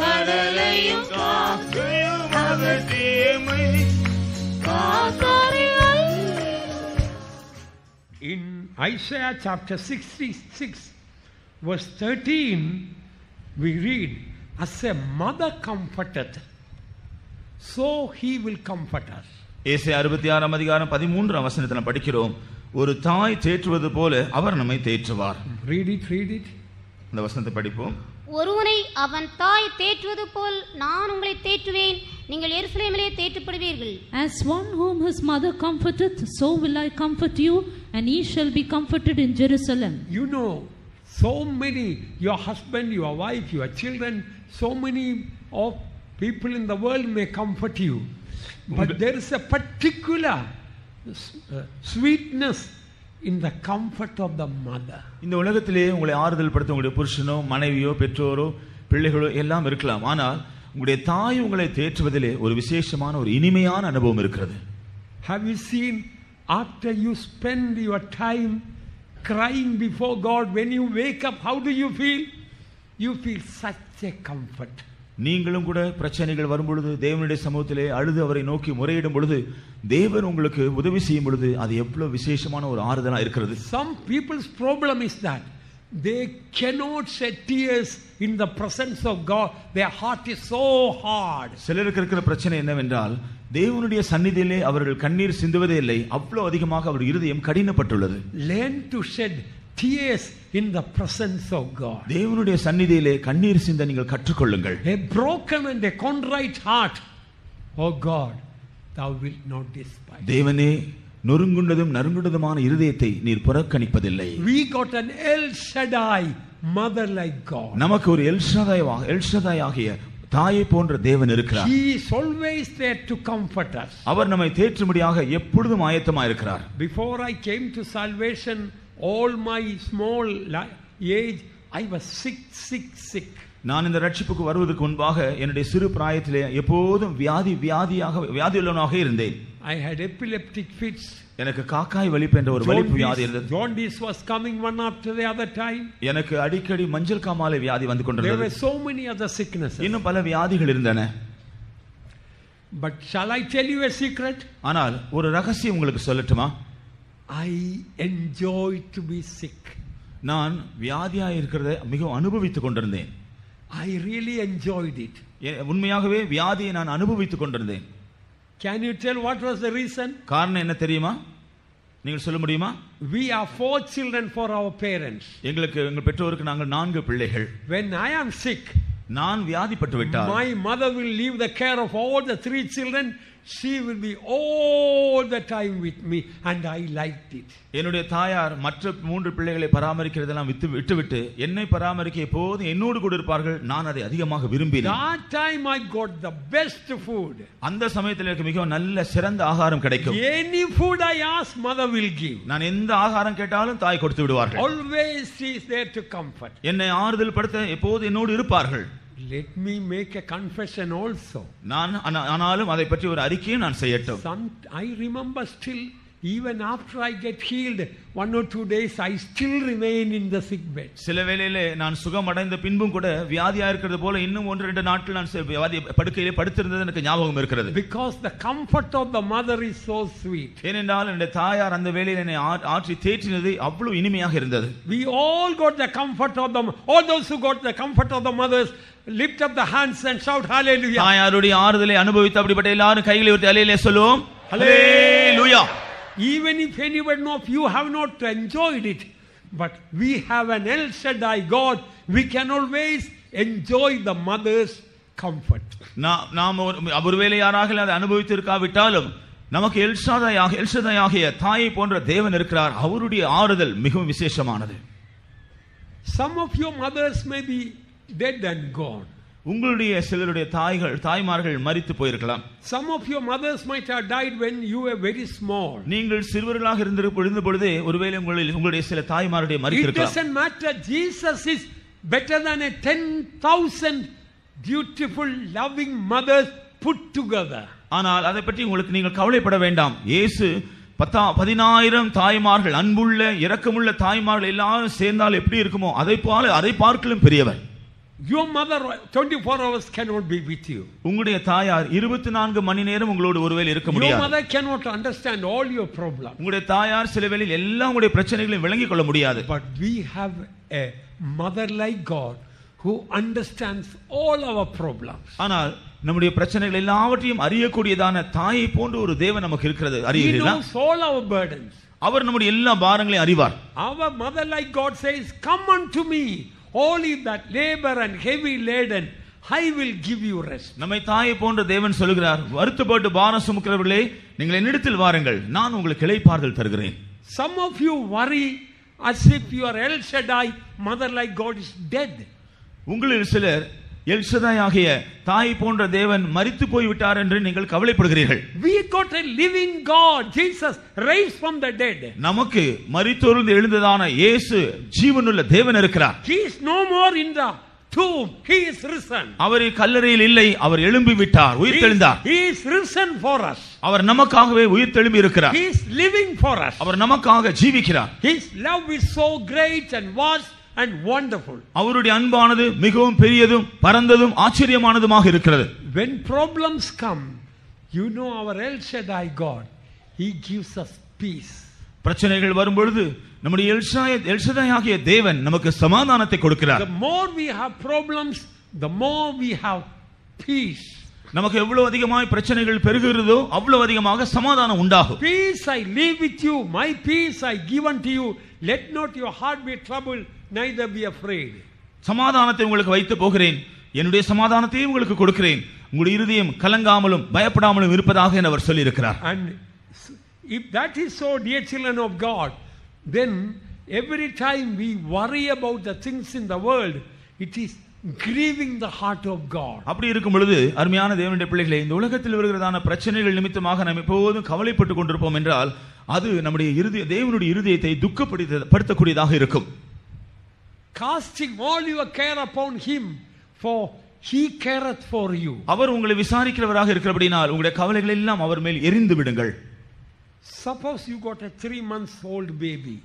கடலையும் காற்றையும் அதட்டியமை காத்தாரே. In Isaiah chapter 66 verse 13 we read, as a mother comforteth, so he will comfort us. ஏசாயா 66 அதிகாரம் 13 வசனத்தில் படிக்கிறோம், ஒரு தாய் தேற்றுவது போல அவர் நம்மை தேற்றுவார். Read it. இந்த வசனத்தை படிப்போம். ஒருவனை அவன் தாய் தேற்றுவது போல் நான் உங்களை தேற்றுவேன், நீங்கள் எருசலேமிலே தேற்றப்படுவீர்கள். As one whom his mother comforteth, so will I comfort you, and ye shall be comforted in Jerusalem. You know, so many, your husband, your wife, your children, so many of people in the world may comfort you, but there is a particular sweetness in the comfort of the mother. இந்த உலகத்திலே உங்களை ஆறுதல் படுத்த உங்களுடைய புருஷனோ மனைவியோ பெற்றோரோ பிள்ளைகளோ எல்லாம் இருக்கலாம். ஆனால் உங்களுடைய தாய் உங்களை தேற்றுவதிலே ஒரு விசேஷமான ஒரு இனிமையான அனுபவம் இருக்கிறது. Have you seen, after you spend your time crying before God, when you wake up, how do you feel? You feel such a comfort. நீங்களும் கூட பிரச்சனைகள் வரும் பொழுது தேவனுடைய சமூகத்திலே அழுது அவரை நோக்கி முறையிடும் பொழுது தேவன் உங்களுக்கு உதவி செய்யும் பொழுது அது எவ்வளவு விசேஷமான ஒரு ஆறுதலா இருக்கிறது. Some people's problem is that they cannot shed tears in the presence of God. Their heart is so hard. சிலருக்கு இருக்கிற பிரச்சனை என்னவென்றால் தேவனுடைய சந்நிதியிலே அவர்கள் கண்ணீர் சிந்துவதே இல்லை. அவ்வளவு அதிகமாக அவர் இருதயம் கடினப்பட்டுள்ளது. Learn to shed tears in the presence of God. தேவனுடைய சந்நிதியிலே கண்ணீர் சிந்த நீங்கள் கற்றுக்கொள்ளுங்கள். A broken and a contrite heart, oh God, thou wilt not despise. தேவனே, நொறுங்குண்டதும் நறுங்குண்டதுமான இருதயத்தை நீர் புறக்கணிப்பதில்லை. We got an El Shaddai mother like God. நமக்கு ஒரு எல் ஷதாய் ஆகிய தாயை போன்ற தேவன் இருக்கிறார். He is always there to comfort us. அவர் நம்மை தேற்றும்படியாக எப்பொழுதும் ஆயத்தமாக இருக்கிறார். Before I came to salvation, all my small age, I was sick. நான் இந்த ரட்சிப்புக்கு வருவதற்கு முன்பாக என்னுடைய சிறு பிராயத்திலே எப்போதும் வியாதியுள்ளவனாக இருந்தேன். I had epileptic fits. எனக்கு காக்காய் வலிப்பு என்ற ஒரு வலிப்பு வியாதி இருந்தது. Jaundice was coming one after the other time. எனக்கு அடிக்கடி மஞ்சள் காமாலை வியாதி வந்து கொண்டிருந்தது. There were so many other sicknesses. இன்னும் பல வியாதிகள் இருந்தன. But shall I tell you a secret? ஆனால் ஒரு ரகசியம் உங்களுக்கு சொல்லட்டுமா? I enjoy to be sick. நான் வியாதியாக இருக்கிறதை மிகவும் அனுபவித்துக் கொண்டிருந்தேன். I really enjoyed it. உண்மையாகவே வியாதியை நான் அனுபவித்துக் கொண்டிருந்தேன். Can you tell what was the reason? காரணம் என்ன தெரியுமா? நீங்கள் சொல்ல முடியுமா? We are 4 children for our parents. எங்கள் பெற்றோருக்கு நாங்கள் 4 பிள்ளைகள். When I am sick, நான் வியாதிப்பட்டு விட்டால் my mother will leave the care of all the 3 children. She will be all the time with me and I liked it. என்னுடைய தாயார் மற்ற 3 பிள்ளைகளை பராமரிக்கிறதெல்லாம் விட்டுவிட்டு என்னை பராமரிக்க எப்போதும் என்னோடு கூட இருப்பார்கள். நான் அதை அதிகமாக விரும்பினேன். That time I got the best food. அந்த சமயத்தில் எனக்கு மிகவும் நல்ல சிறந்த ஆகாரம் கிடைக்கும். Any food I ask, mother will give. நான் எந்த ஆகாரம் கேட்டாலும் தாய் கொடுத்து விடுவார்கள். Always she is there to comfort. என்னை ஆறுதல் படுத்த எப்போதும் என்னோடு இருப்பார்கள். Let me make a confession also. ஆனாலும் அதை பற்றி ஒரு அறிக்கையை நான் செய்யட்டும். I remember still, even after I get healed, 1 or 2 days, I still remain in the sick bed. சில வேளையிலே நான் சுகமடைந்த பின்பும் கூட வியாதியா இருக்கிறது போல இன்னும் 1-2 நாட்கள் நான் வியாதி படுக்கையிலே படுத்திருந்தது எனக்கு ஞாபகம் இருக்கிறது. Because the comfort of the mother is so sweet. ஏனென்றால் என்னுடைய தாயார் அந்த வேளையில் என்னை ஆற்றி தேற்றினது அவ்வளவு இனிமையாக இருந்தது. We all got the comfort of them. All those who got the comfort of the mothers, lift up the hands and shout hallelujah. தாயாருடைய ஆறுதலை அனுபவித்த அப்படிப்பட்ட எல்லாரும் கைகளை உயர்த்தி ஹல்லேலூயா சொல்லுவோம். ஹல்லேலூயா. Even if anyone of you have not enjoyed it, but we have an El Shaddai God, we can always enjoy the mother's comfort. நாம் ஒருவேளை யாராக அதை அனுபவித்திருக்காவிட்டாலும் நமக்கு எல்ஷதாயாகிய தாயை போன்ற தேவன் இருக்கிறார். அவருடைய ஆறுதல் மிகவும் விசேஷமானது. Some of your mothers may be dead and gone. உங்களுடைய சிலருடைய தாய்மார்கள் மரித்து போயிருக்கலாம். Some of your mothers might have died when you were very small. நீங்கள் சிறுவர்களாக இருந்த பொழுதே ஒருவேளை உங்களுடைய சில தாய்மாருடைய மரித்திருக்கலாம். It doesn't matter. Jesus is better than a 10,000 beautiful loving mothers put together. ஆனால் அதை பற்றி உங்களுக்கு நீங்கள் கவலைப்பட வேண்டாம். இயேசு 10,000 தாய்மார்கள், அன்புள்ள இரக்கமுள்ள தாய்மார்கள் எல்லாரும் சேர்ந்தால் எப்படி இருக்குமோ அதை பார்க்கலும் பெரியவர். Your mother 24 hours cannot be with you. உங்களுடைய தாயார் 24 மணி நேரம் உங்களோடு ஒருவேளை இருக்க முடியாது. Your mother cannot understand all your problems. உங்களுடைய தாயார் சில வேளையில் எல்லா உங்களுடைய பிரச்சனைகளையும் விளங்கிக் கொள்ள முடியாது. But we have a mother like God who understands all our problems. ஆனால் நம்முடைய பிரச்சனைகள் எல்லாவற்றையும் அறியக்கூடியதான தாயை போன்ற ஒரு தேவன் நமக்கு இருக்கிறது. அறியீர்களா? He knows all our burdens. அவர் நம்முடைய எல்லா பாரங்களையும் அறிவார். Our mother like God says, come unto me, all ye that labor and heavy laden, I will give you rest. நம்மை தாயை போன்ற தேவன் சொல்கிறார், வருத்தப்பட்டு பாரம் சுமக்கிறவர்களே நீங்கள் என்னிடத்தில் வாருங்கள், நான் உங்களுக்கு இளைப்பாறுதல் தருகிறேன். Some of you worry as if your El Shaddai mother like God is dead. உங்களில் சிலர் எல்ஷதாய் ஆகிய தாய் போன்ற தேவன் மரித்து போய் விட்டார் என்று நீங்கள் கவலைப்படுகிறீர்கள். We got a living God, Jesus raised from the dead. நமக்கு மரித்தோரிலிருந்து எழுந்ததான இயேசு ஜீவனுள்ள தேவன் இருக்கிறார். He is no more in the tomb, he is risen. அவர் கல்லறையில் இல்லை, அவர் எழும்பி விட்டார், உயிர்த்தெழுந்தார். He is risen for us. அவர் நமக்காகவே உயிர்த்தெழும்பி இருக்கிறார். He is living for us. அவர் நமக்காக ஜீவிக்கிறார். His love is so great and vast and wonderful. அவருடைய அன்பானது மிகவும் பெரியதும் பரந்ததும் ஆச்சரியமானதுமாக இருக்கிறது. When problems come, you know our El Shaddai God, he gives us peace. பிரச்சனைகள் வரும்பொழுது நம்முடைய எல்ஷதாய் ஆகிய தேவன் நமக்கு சமாதானத்தை கொடுக்கிறார். The more we have problems, the more we have peace நமக்கு எவ்வளவு அதிகமாய் பிரச்சனைகள் பெருகுகிறதோ அவ்வளவு அதிகமாக சமாதானம் உண்டாகும். Peace I leave with you, my peace I give unto you. Let not your heart be troubled, neither be afraid. சமாதானத்தை உங்களுக்கு வைத்து போகிறேன், என்னுடைய சமாதானத்தை உங்களுக்கு கொடுக்கிறேன், உங்களுடைய இருதயம் கலங்காமலும் பயப்படாமலும் இருப்பதாக என்று அவர் சொல்லி இருக்கிறார். And if that is so, dear children of God, then every time we worry about the things in the world, it is grieving the heart of God. அப்படி இருக்கும் பொழுது அருமையான தேவனுடைய பிள்ளைகளே, இந்த உலகத்தில் வருகிறதான பிரச்சனைகள் நிமித்தமாக நாம் எப்போதும் கவலைப்பட்டு கொண்டிருப்போம் என்றால் அது நம்முடைய தேவனுடைய இருதயத்தை துக்கப்படுத்தக்கூடியதாக இருக்கும். Casting all your care upon him, for he careth for you. அவர் உங்களை விசாரிக்கிறவராக இருக்கிறபடியால் உங்களுடைய கவலைகள் எல்லாம் அவர் மேல் எரிந்து விடுங்கள். Suppose you got a 3 months old baby.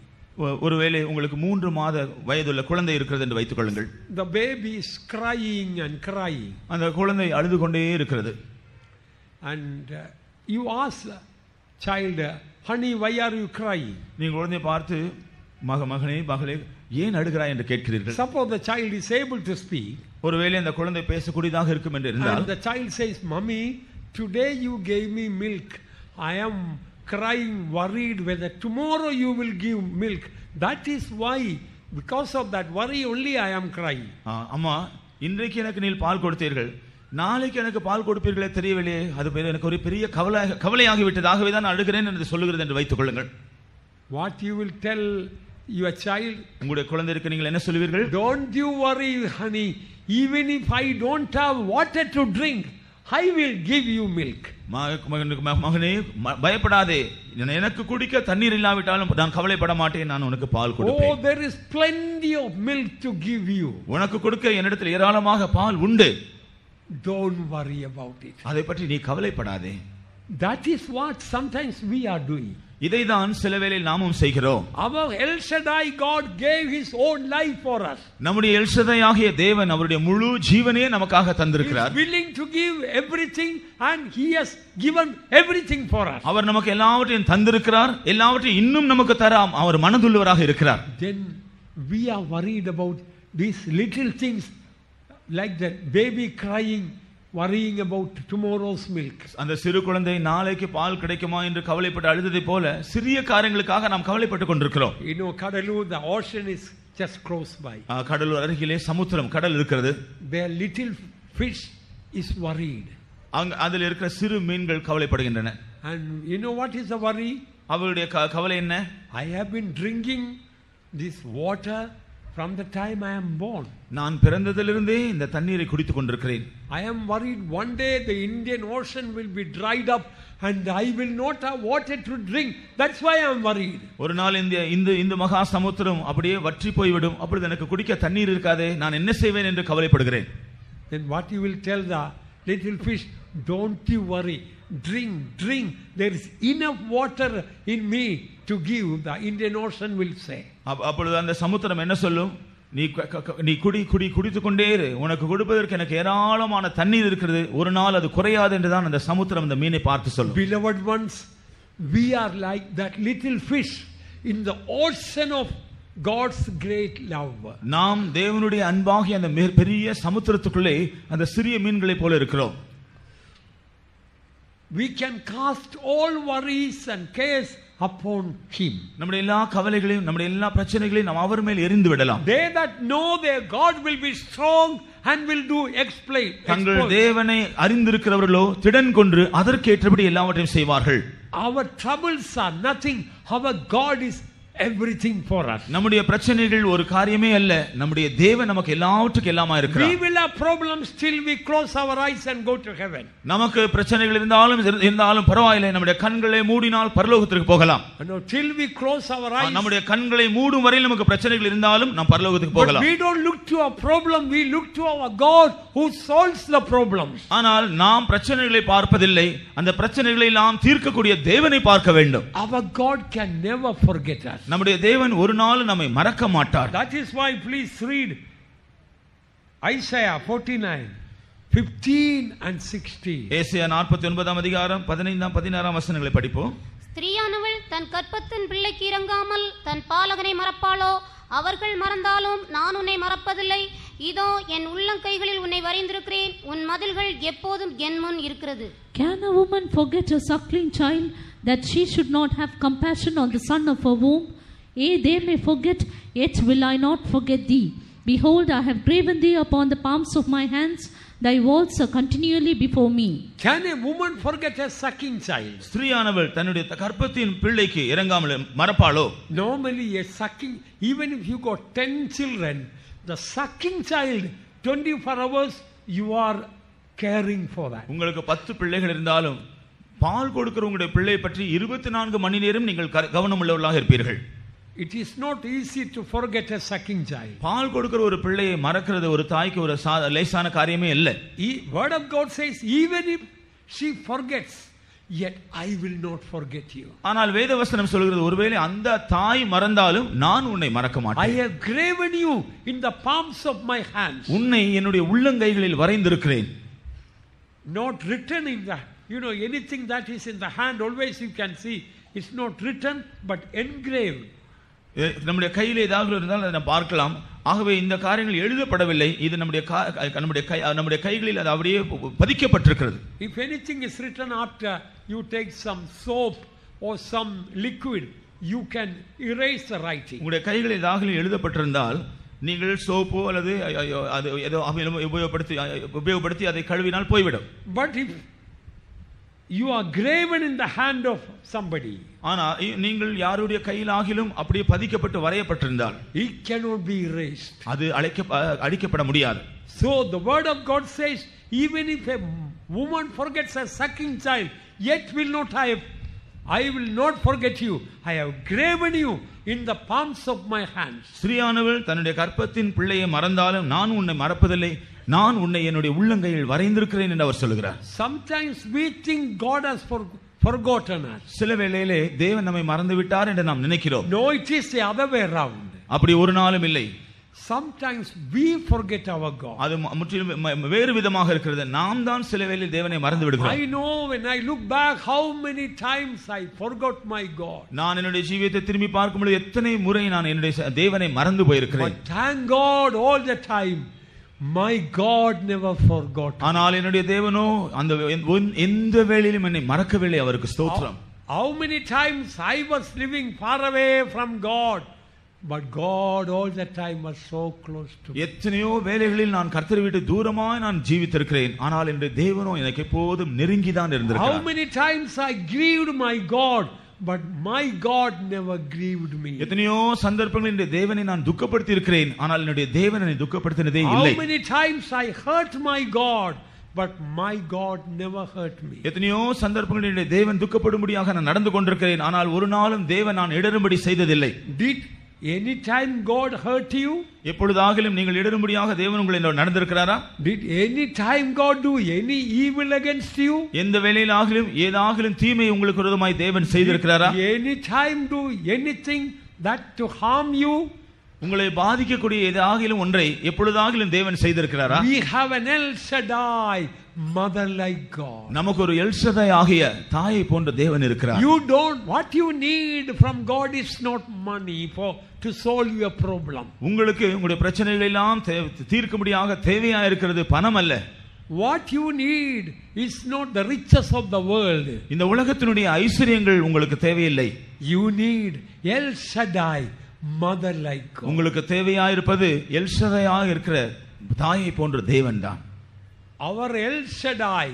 ஒருவேளை உங்களுக்கு 3 மாத வயதுள்ள குழந்தை இருக்கிறது என்று வைத்துக் கொள்ளுங்கள். The baby is crying and crying. அந்த குழந்தை அழுது கொண்டே இருக்கிறது. And you ask the child, honey, why are you crying? நீங்கள் குழந்தையை பார்த்து மகனே மகளே ஏன் அழுகிறாய் என்று கேட்கிறீர்கள். Suppose the child is able to speak. ஒருவேளை அந்த குழந்தை பேசக்கூடியதாக இருக்கும் என்று இருந்தால், and the child says, mommy, today you gave me milk. I am crying, worried whether tomorrow you will give milk. That is why, because of that worry only I am crying. அம்மா, இன்றைக்கு எனக்கு நீர் பால் கொடுத்தீர்கள், நாளைக்கு எனக்கு பால் கொடுப்பீர்களே தெரியவில்லையே, அது எனக்கு ஒரு பெரிய கவலையாகி விட்டதாகவே தான் அழுகிறேன் என்று சொல்லுகிறது என்று வைத்துக் கொள்ளுங்கள். What you will tell your child? உங்களுடைய குழந்தைக்கு நீங்கள் என்ன சொல்வீர்கள்? Don't you worry, honey, even if I don't have water to drink, I will give you milk. மகனே பயப்படாதே, எனக்கு குடிக்க தண்ணீர் இல்லாவிட்டாலும் நான் கவலைப்பட மாட்டேன், நான் உனக்கு பால் கொடுப்பேன். Oh, there is plenty of milk to give you. உனக்கு கொடுக்க என்னிடத்தில் ஏராளமாக பால் உண்டு. Don't worry about it. அதை பற்றி நீ கவலைப்படாதே. That is what sometimes we are doing. இதைதான் சில வேளையில் நாமும் செய்கிறோம். Our El Shaddai God gave his own life for us. நம்முடைய எல் ஷதாய் ஆகிய தேவன் அவருடைய முழு ஜீவனையே நமக்காக தந்திருக்கிறார். He is willing to give everything and he has given everything for us. அவர் நமக்கு எல்லாவற்றையும் தந்திருக்கிறார், எல்லாவற்றையும் இன்னும் நமக்கு தர அவர் மனதுள்ளவராக இருக்கிறார். Then we are worried about these little things like that baby crying, worrying about tomorrow's milk. அந்த சிறு குழந்தை நாளைக்கு பால் கிடைக்குமா என்று கவலைப்பட்டு அழுததை போல சிறிய காரியங்களுக்காக நாம் கவலைப்பட்டு கொண்டிருக்கிறோம். You know, Kadalur, the ocean is just close by. Cuddalore அருகிலே சமுத்திரம் கடல் இருக்கிறது. Their little fish is worried. அதில் இருக்கிற சிறு மீன்கள் கவலைப்படுகின்றன. And you know what is the worry? அவருடைய கவலை என்ன? I have been drinking this water from the time I am born. நான் பிறந்ததிலிருந்தே இந்த தண்ணீரை குடித்துக் கொண்டிருக்கிறேன். I am worried one day the Indian Ocean will be dried up and I will not have water to drink. That's why I am worried. ஒரு நாள் இந்த மகா சமுத்திரம் அப்படியே வற்றி போய்விடும், அப்பொழுது எனக்கு குடிக்க தண்ணீர் இருக்காதே, நான் என்ன செய்வேன் என்று கவலைப்படுகிறேன். Then what you will tell the little fish? Don't you worry, drink, there is enough water in me to give. The Indian Ocean will say. அப்பொழுது அந்த சமுத்திரம் என்ன சொல்லும்? நீ குடித்துக் கொண்டே இரு, உனக்கு கொடுப்பதற்கு எனக்கு ஏராளமான தண்ணீர் இருக்கிறது, ஒரு நாள் அது குறையாது என்றுதான் அந்த சமுத்திரம் அந்த மீனை பார்த்து சொல்லும். Beloved ones, we are like that little fish in the ocean of God's great love. நாம் தேவனுடைய அன்பாகிய அந்த பெரிய சமுத்திரத்துக்குள்ளே அந்த சிறிய மீன்களை போல இருக்கிறோம். We can cast all worries and cares upon him. நம்முடைய எல்லா கவலைகளையும் நம்முடைய எல்லா பிரச்சனைகளையும் நாம் அவர் மேல் எறிந்து விடலாம். They that know their God will be strong and will do exploit. தங்கள் தேவனை அறிந்திருக்கிறவர்களோ திடன் கொண்டு அதற்கேற்றபடி எல்லாவற்றையும் செய்வார்கள். Our troubles are nothing. Our God is everything for us. நம்முடைய பிரச்சனைகள் ஒரு காரியமே அல்ல, நம்முடைய தேவன் நமக்கு எல்லாவற்றுக்கும் எல்லாமா இருக்கிறார். We will have problems till we close our eyes and go to heaven. நமக்கு பிரச்சனைகள் இருந்தாலும் பரவாயில்லை, நம்முடைய கண்களை மூடினால் பரலோகத்திற்கு போகலாம். No, till we close our eyes. நம்முடைய கண்களை மூடும் வரையில் நமக்கு பிரச்சனைகள் இருந்தாலும் நாம் பரலோகத்துக்கு போகலாம். But we don't look to our problem, we look to our God who solves the problems. ஆனால் நாம் பிரச்சனைகளை பார்ப்பதில்லை, அந்த பிரச்சனைகளை நாம் தீர்க்கக்கூடிய தேவனை பார்க்க வேண்டும். Our God can never forget us. நம்முடைய தேவன் ஒரு நாள் நம்மை மறக்க மாட்டார். That is why please read Isaiah 49:15 and 16. ஏசாயா 49 அதிகாரம் 15 16 வசனங்களை படிப்போம். ஸ்திரீயானவள் தன் கற்பத்தின் பிள்ளைக்கு இறங்காமல் தன் பாலகனை மறப்பாளோ? அவர்கள் மறந்தாலும் நான் உன்னை மறப்பதில்லை. இதோ என் உள்ளங்கைகளில் உன்னை வரைந்திருக்கிறேன், உன் மதில்கள் எப்போதும் என் முன் இருக்கிறது. Can a woman forget a suckling child, that she should not have compassion on the son of her womb? Yea, they may forget, yet will I not forget thee. Behold, I have graven thee upon the palms of my hands, thy walls are continually before me. Can a woman forget a sucking child? ஸ்திரீயானவள் தன்னுடைய கர்ப்பத்தின் பிள்ளைக்கு இறங்காமல் மறப்பாளோ? Normally a sucking, even if you got 10 children, the sucking child 24 hours you are caring for that. உங்களுக்கு 10 பிள்ளைகள் இருந்தாலும் பால் கொடுக்கிற உங்களுடைய பிள்ளை பற்றி 24 மணி நேரம் நீங்கள் கவனம் உள்ளவர்களாக இருப்பீர்கள். It is not easy to forget a sucking child. பால் கொடுக்கிற ஒரு பிள்ளையை மறக்கிறது ஒரு தாய்க்கு ஒரு லேசான காரியமே இல்ல. Word of God says, even if she forgets, yet I will not forget you. ஆனால் வேதவசனம் சொல்கிறது ஒருவேளை அந்த தாய் மறந்தாலும் நான் உன்னை மறக்க மாட்டேன். I have graven you in the palms of my hands. உன்னை என்னுடைய உள்ளங்கைகளில் வரைந்திருக்கிறேன். Not written in the, anything that is in the hand, always you can see, it's not written but engraved. நம்முடைய கையில் ஏதாவது இருந்தால் அதை நாம் பார்க்கலாம். ஆகவே இந்த காரியங்கள் எழுதப்படவில்லை, இது நம்முடைய கைகளில் அது அப்படியே பதிக்கப்பட்டிருக்கிறது. If anything is written after you take some soap or some liquid, you can erase the writing. உங்களுடைய கைகளில் ஏதாவது எழுதப்பட்டிருந்தால் நீங்கள் சோப்போ அல்லது அது ஏதோ உபயோகப்படுத்தி அதை கழுவினால் போய்விடும். But if you are graven in the hand of somebody, ஆனா நீங்கள் யாருடைய கையிலாகிலும் அப்படியே பதிக்கப்பட்டு வரையப்பட்டிருந்தால் it cannot be erased. அது அழிக்கப்பட முடியாது. So the word of God says, even if a woman forgets a sucking child, yet I will not forget you. I have graven you in the palms of my hands. ஸ்திரீயானவள் தன்னுடைய கர்ப்பத்தின் பிள்ளையை மறந்தாலும் நான் உன்னை மறப்பதில்லை, நான் உன்னை என்னுடைய உள்ளங்கையில் வரைந்திருக்கிறேன் என்று அவர் சொல்கிறார். Sometimes we think God has forgotten us. சில வேளையிலே தேவன் நம்மை மறந்து விட்டார் என்று நாம் நினைக்கிறோம். No, it is the other way around. அப்படி ஒரு நாளும் இல்லை. Sometimes we forget our God. அது முற்றிலும் வேறு விதமாக இருக்கிறது. நாம் தான் சில வேளையில் தேவனை மறந்து விடுகிறோம். I know when I look back how many times I forgot my God. நான் என்னுடைய ஜீவியத்தை திரும்பி பார்க்கும்போது எத்தனை முறை நான் என்னுடைய தேவனை மறந்து போயிருக்கிறேன். But thank God all the time my God never forgot. ஆனால் என்னுடைய தேவனோ அந்த எந்த வேளையிலும் என்னை மறக்கவில்லை. அவருக்கு ஸ்தோத்திரம். How many times I was living far away from God, but God all the time was so close to me. எத்தனையோ வேளைகளில் நான் கர்த்தரை விட்டு தூரமாய் நான் ஜீவித்திருக்கிறேன், ஆனால் இன்று தேவனோ எனக்கு எப்போதும் நெருங்கி தான் இருந்திருக்கிறார். How many times I grieved my God, but my God never grieved me. எத்தனையோ சந்தர்ப்பங்களில் இந்த தேவனை நான் துக்கப்படுத்தி இருக்கிறேன், ஆனால் என்னுடைய தேவன் என்னை துக்கப்படுத்தினதே இல்லை. How many times I hurt my God, but my God never hurt me. எத்தனையோ சந்தர்ப்பங்களில் என்னுடைய தேவன் துக்கப்படும்படியாக நான் நடந்து கொண்டிருக்கிறேன், ஆனால் ஒரு நாளும் தேவன் நான் இடரும்படி செய்ததில்லை. Did any time God hurt you? எப்பொழுதாகிலும் நீங்கள் இடரும்படியாக தேவன் உங்களை நடந்திருக்கிறாரா? Did any time God do any evil against you? எந்த வேளையிலாகிலும் ஏதாகிலும் தீமை உங்களுக்கு விரோதமாய் தேவன் செய்திருக்கிறாரா? Any time do anything that to harm you? உங்களை பாதிக்கக்கூடிய ஏதாகிலும் ஒன்றை எப்பொழுதாகிலும் தேவன் செய்திருக்கிறாரா? We have an El Shaddai, mother like God. நமக்கு ஒரு எல் ஷதாய் ஆகிய தாயை போன்ற தேவன் இருக்கிறார். You don't, what you need from God is not money to solve your problem. உங்களுக்கு உங்களுடைய பிரச்சனைகள் எல்லாம் தீர்க்கும்படியாக தேவையா இருக்கிறது பணம் அல்ல. What you need is not the riches of the world. இந்த உலகத்தினுடைய ஐஸ்வரியங்கள் உங்களுக்கு தேவையில்லை. You need El Shaddai, mother like God. உங்களுக்கு தேவையா இருப்பது எல் ஷதாயாக இருக்கிற தாயை போன்ற தேவன் தான். Our El Shaddai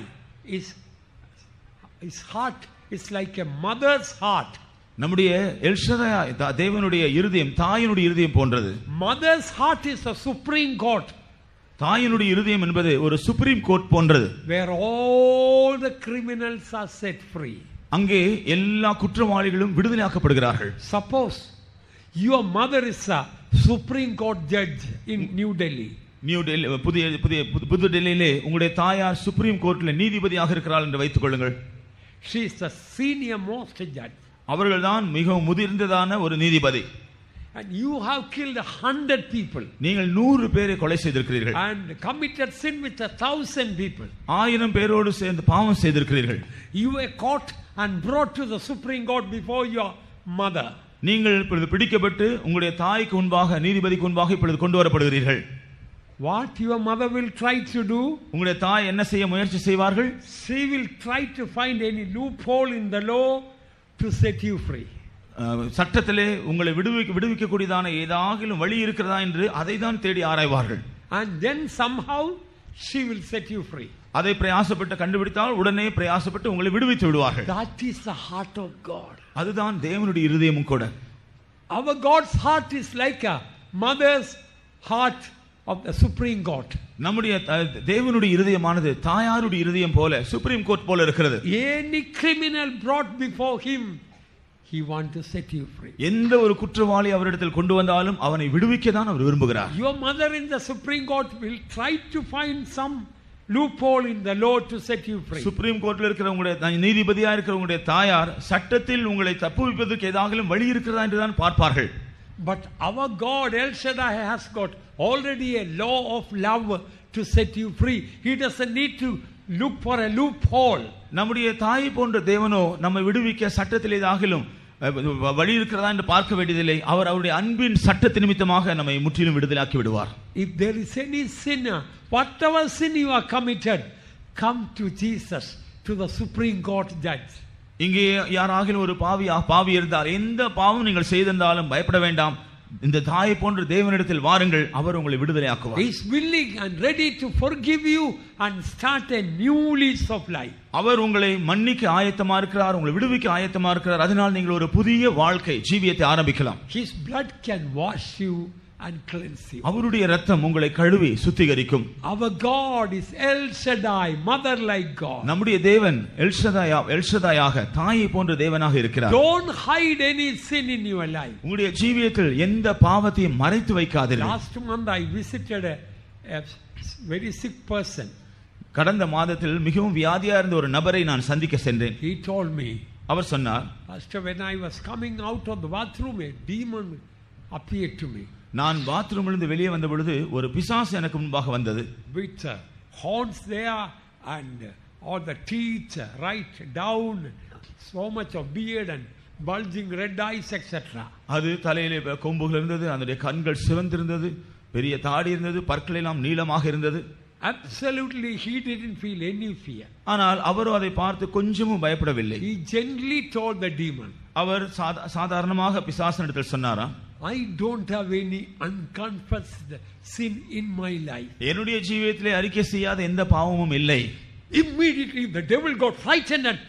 is heart is like a mother's heart. நம்முடைய எல் ஷதாய் தேவனுடைய இருதயம் தாயினுடைய இருதயம் போன்றது. Mother's heart is a supreme court. தாயினுடைய இருதயம் என்பது ஒரு சுப்ரீம் கோர்ட் போன்றது. Where all the criminals are set free. அங்கே எல்லா குற்றவாளிகளும் விடுதலையாக்கப்படுகிறார்கள். Suppose your mother is a supreme court judge in New Delhi. புது டெல்லியிலே உங்களுடைய தாயார் சுப்ரீம் கோர்ட்ல நீதிபதியாக இருக்கிறாள் என்று வைத்துக் கொள்ளுங்கள். She is the senior most judge. அவர்கள் தான் மிகவும் முதிர்ந்ததான ஒரு நீதிபதி. And you have killed 100 people. நீங்கள் 100 பேரை கொலை செய்திருக்கிறீர்கள். And committed sin with 1,000 people. 1000 பேரோடு சேர்ந்து பாவம் செய்திருக்கிறீர்கள். You were caught and brought to the Supreme Court before your mother. நீங்கள் இப்பொழுது பிடிக்கப்பட்டு உங்களுடைய தாய்க்கு முன்பாக நீதிபதிக்கு முன்பாக இப்பொழுது கொண்டு வரப்படுகிறீர்கள். What your mother will try to do? உங்களுடைய தாய் என்ன செய்ய முயற்சி செய்வார்கள்? She will try to find any loophole in the law to set you free. சட்டத்திலே உங்களை விடுவிக்க கூடியதான ஏதாகிலும் வழி இருக்கிறதா என்று அதை தான் தேடி ஆராய்வார்கள். And then somehow she will set you free. அதை பிரயாசப்பட்டு கண்டுபிடித்தால் உடனே பிரயாசப்பட்டு உங்களை விடுவித்து விடுவார்கள். That is the heart of God. அதுதான் தேவனுடைய இருதயமும் கூட. Our God's heart is like a mother's heart of the supreme court. நம்முடைய தேவனுடைய இருதயமானது தாயாருடைய இருதயம் போல சுப்ரீம் கோர்ட் போல இருக்கிறது. Any criminal brought before him, he want to set you free. எந்த ஒரு குற்றவாளி அவரிடத்தில் கொண்டு வந்தாலும் அவனை விடுவிக்க தான் அவர் விரும்புகிறார். Your mother in the supreme court will try to find some loophole in the law to set you free. Supreme கோர்ட்ல இருக்கிற உங்களுடைய நீதிபதியா இருக்கிற உங்களுடைய தாயார் சட்டத்தில் உங்களை தப்புவிப்பதற்கு ஏதாகிலும் வழி இருக்கிறதா என்று தான் பார்ப்பார்கள். But our God El Shaddai has got already a law of love to set you free. He doesn't need to look for a loophole. நம்முடைய தாய் போன்ற தேவனோ நம்மை விடுவிக்க சட்டத்தில் ஏதாகிலும் வழி இருக்கிறதா என்று பார்க்க வேண்டியதில்லை. அவர் அவருடைய அன்பின் சட்டத்தின் நிமித்தமாக நம்மை முற்றிலும் விடுதலையாக்கி விடுவார். If there is any sinner, whatever sin you are committed, come to Jesus, to the Supreme Court judge. இங்கே யாராகிலும் ஒரு பாவி இருந்தால் எந்த பாவம் நீங்கள் செய்திருந்தாலும் பயப்பட வேண்டாம். இந்த தாயை போன்ற தேவனிடத்தில் வாருங்கள், அவர் உங்களை விடுதலையாக்குவார். He is willing and ready to forgive you and start a new lease of life. அவர் உங்களை மன்னிக்க ஆயத்தமா இருக்கிறார், உங்களை விடுவிக்க ஆயத்தமா இருக்கிறார். அதனால் நீங்கள் ஒரு புதிய வாழ்க்கை ஜீவியத்தை ஆரம்பிக்கலாம். His blood can wash you and cleanse you. அவருடைய இரத்தம் உங்களை கழுவி சுத்திகரிக்கும். Our God is El Shaddai, mother like God. நம்முடைய தேவன் எல் ஷதாயாக தாயை போன்ற தேவனாக இருக்கிறார். Don't hide any sin in your life. உங்களுடைய ஜீவியத்தில் எந்த பாவத்தையும் மறைத்து வைக்காதீர்கள். Last month I visited a very sick person. கடந்த மாதத்தில் மிகவும் வியாதியா இருந்த ஒரு நபரை நான் சந்திக்க சென்றேன். He told me, அவர் சொன்னார், Pastor, when I was coming out of the bathroom, a demon appeared to me. நான் பாத்ரூமிலிருந்து வெளியே வந்த பொழுது ஒரு பிசாசு எனக்கு முன்பாக வந்தது. With horns there and all the teeth right down, so much of beard and bulging red eyes, etc. அது தலையிலே கொம்புகள் இருந்தது, அதனுடைய கண்கள் சிவந்திருந்தது, பெரிய தாடி இருந்தது, பற்கள் எல்லாம் நீளமாக இருந்தது. Absolutely he didn't feel any fear. ஆனால் அவரோ அதை பார்த்து கொஞ்சமும் பயப்படவில்லை. He gently told the demon, அவர் சாதாரணமாக பிசாசனிடத்தில் சொன்னாராம், I don't have any unconfessed sin in my life. என்னுடைய ஜீவியத்திலே அறிக்கை செய்யாத எந்த பாவமும் இல்லை. Immediately the devil got frightened and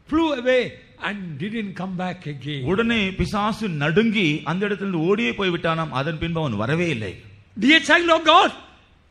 flew away and didn't come back again. உடனே பிசாசு நடுங்கி அந்த இடத்திலிருந்து ஓடியே போய் விட்டானாம். அதன் பின்பு அவன் வரவே இல்லை. Dear child of God,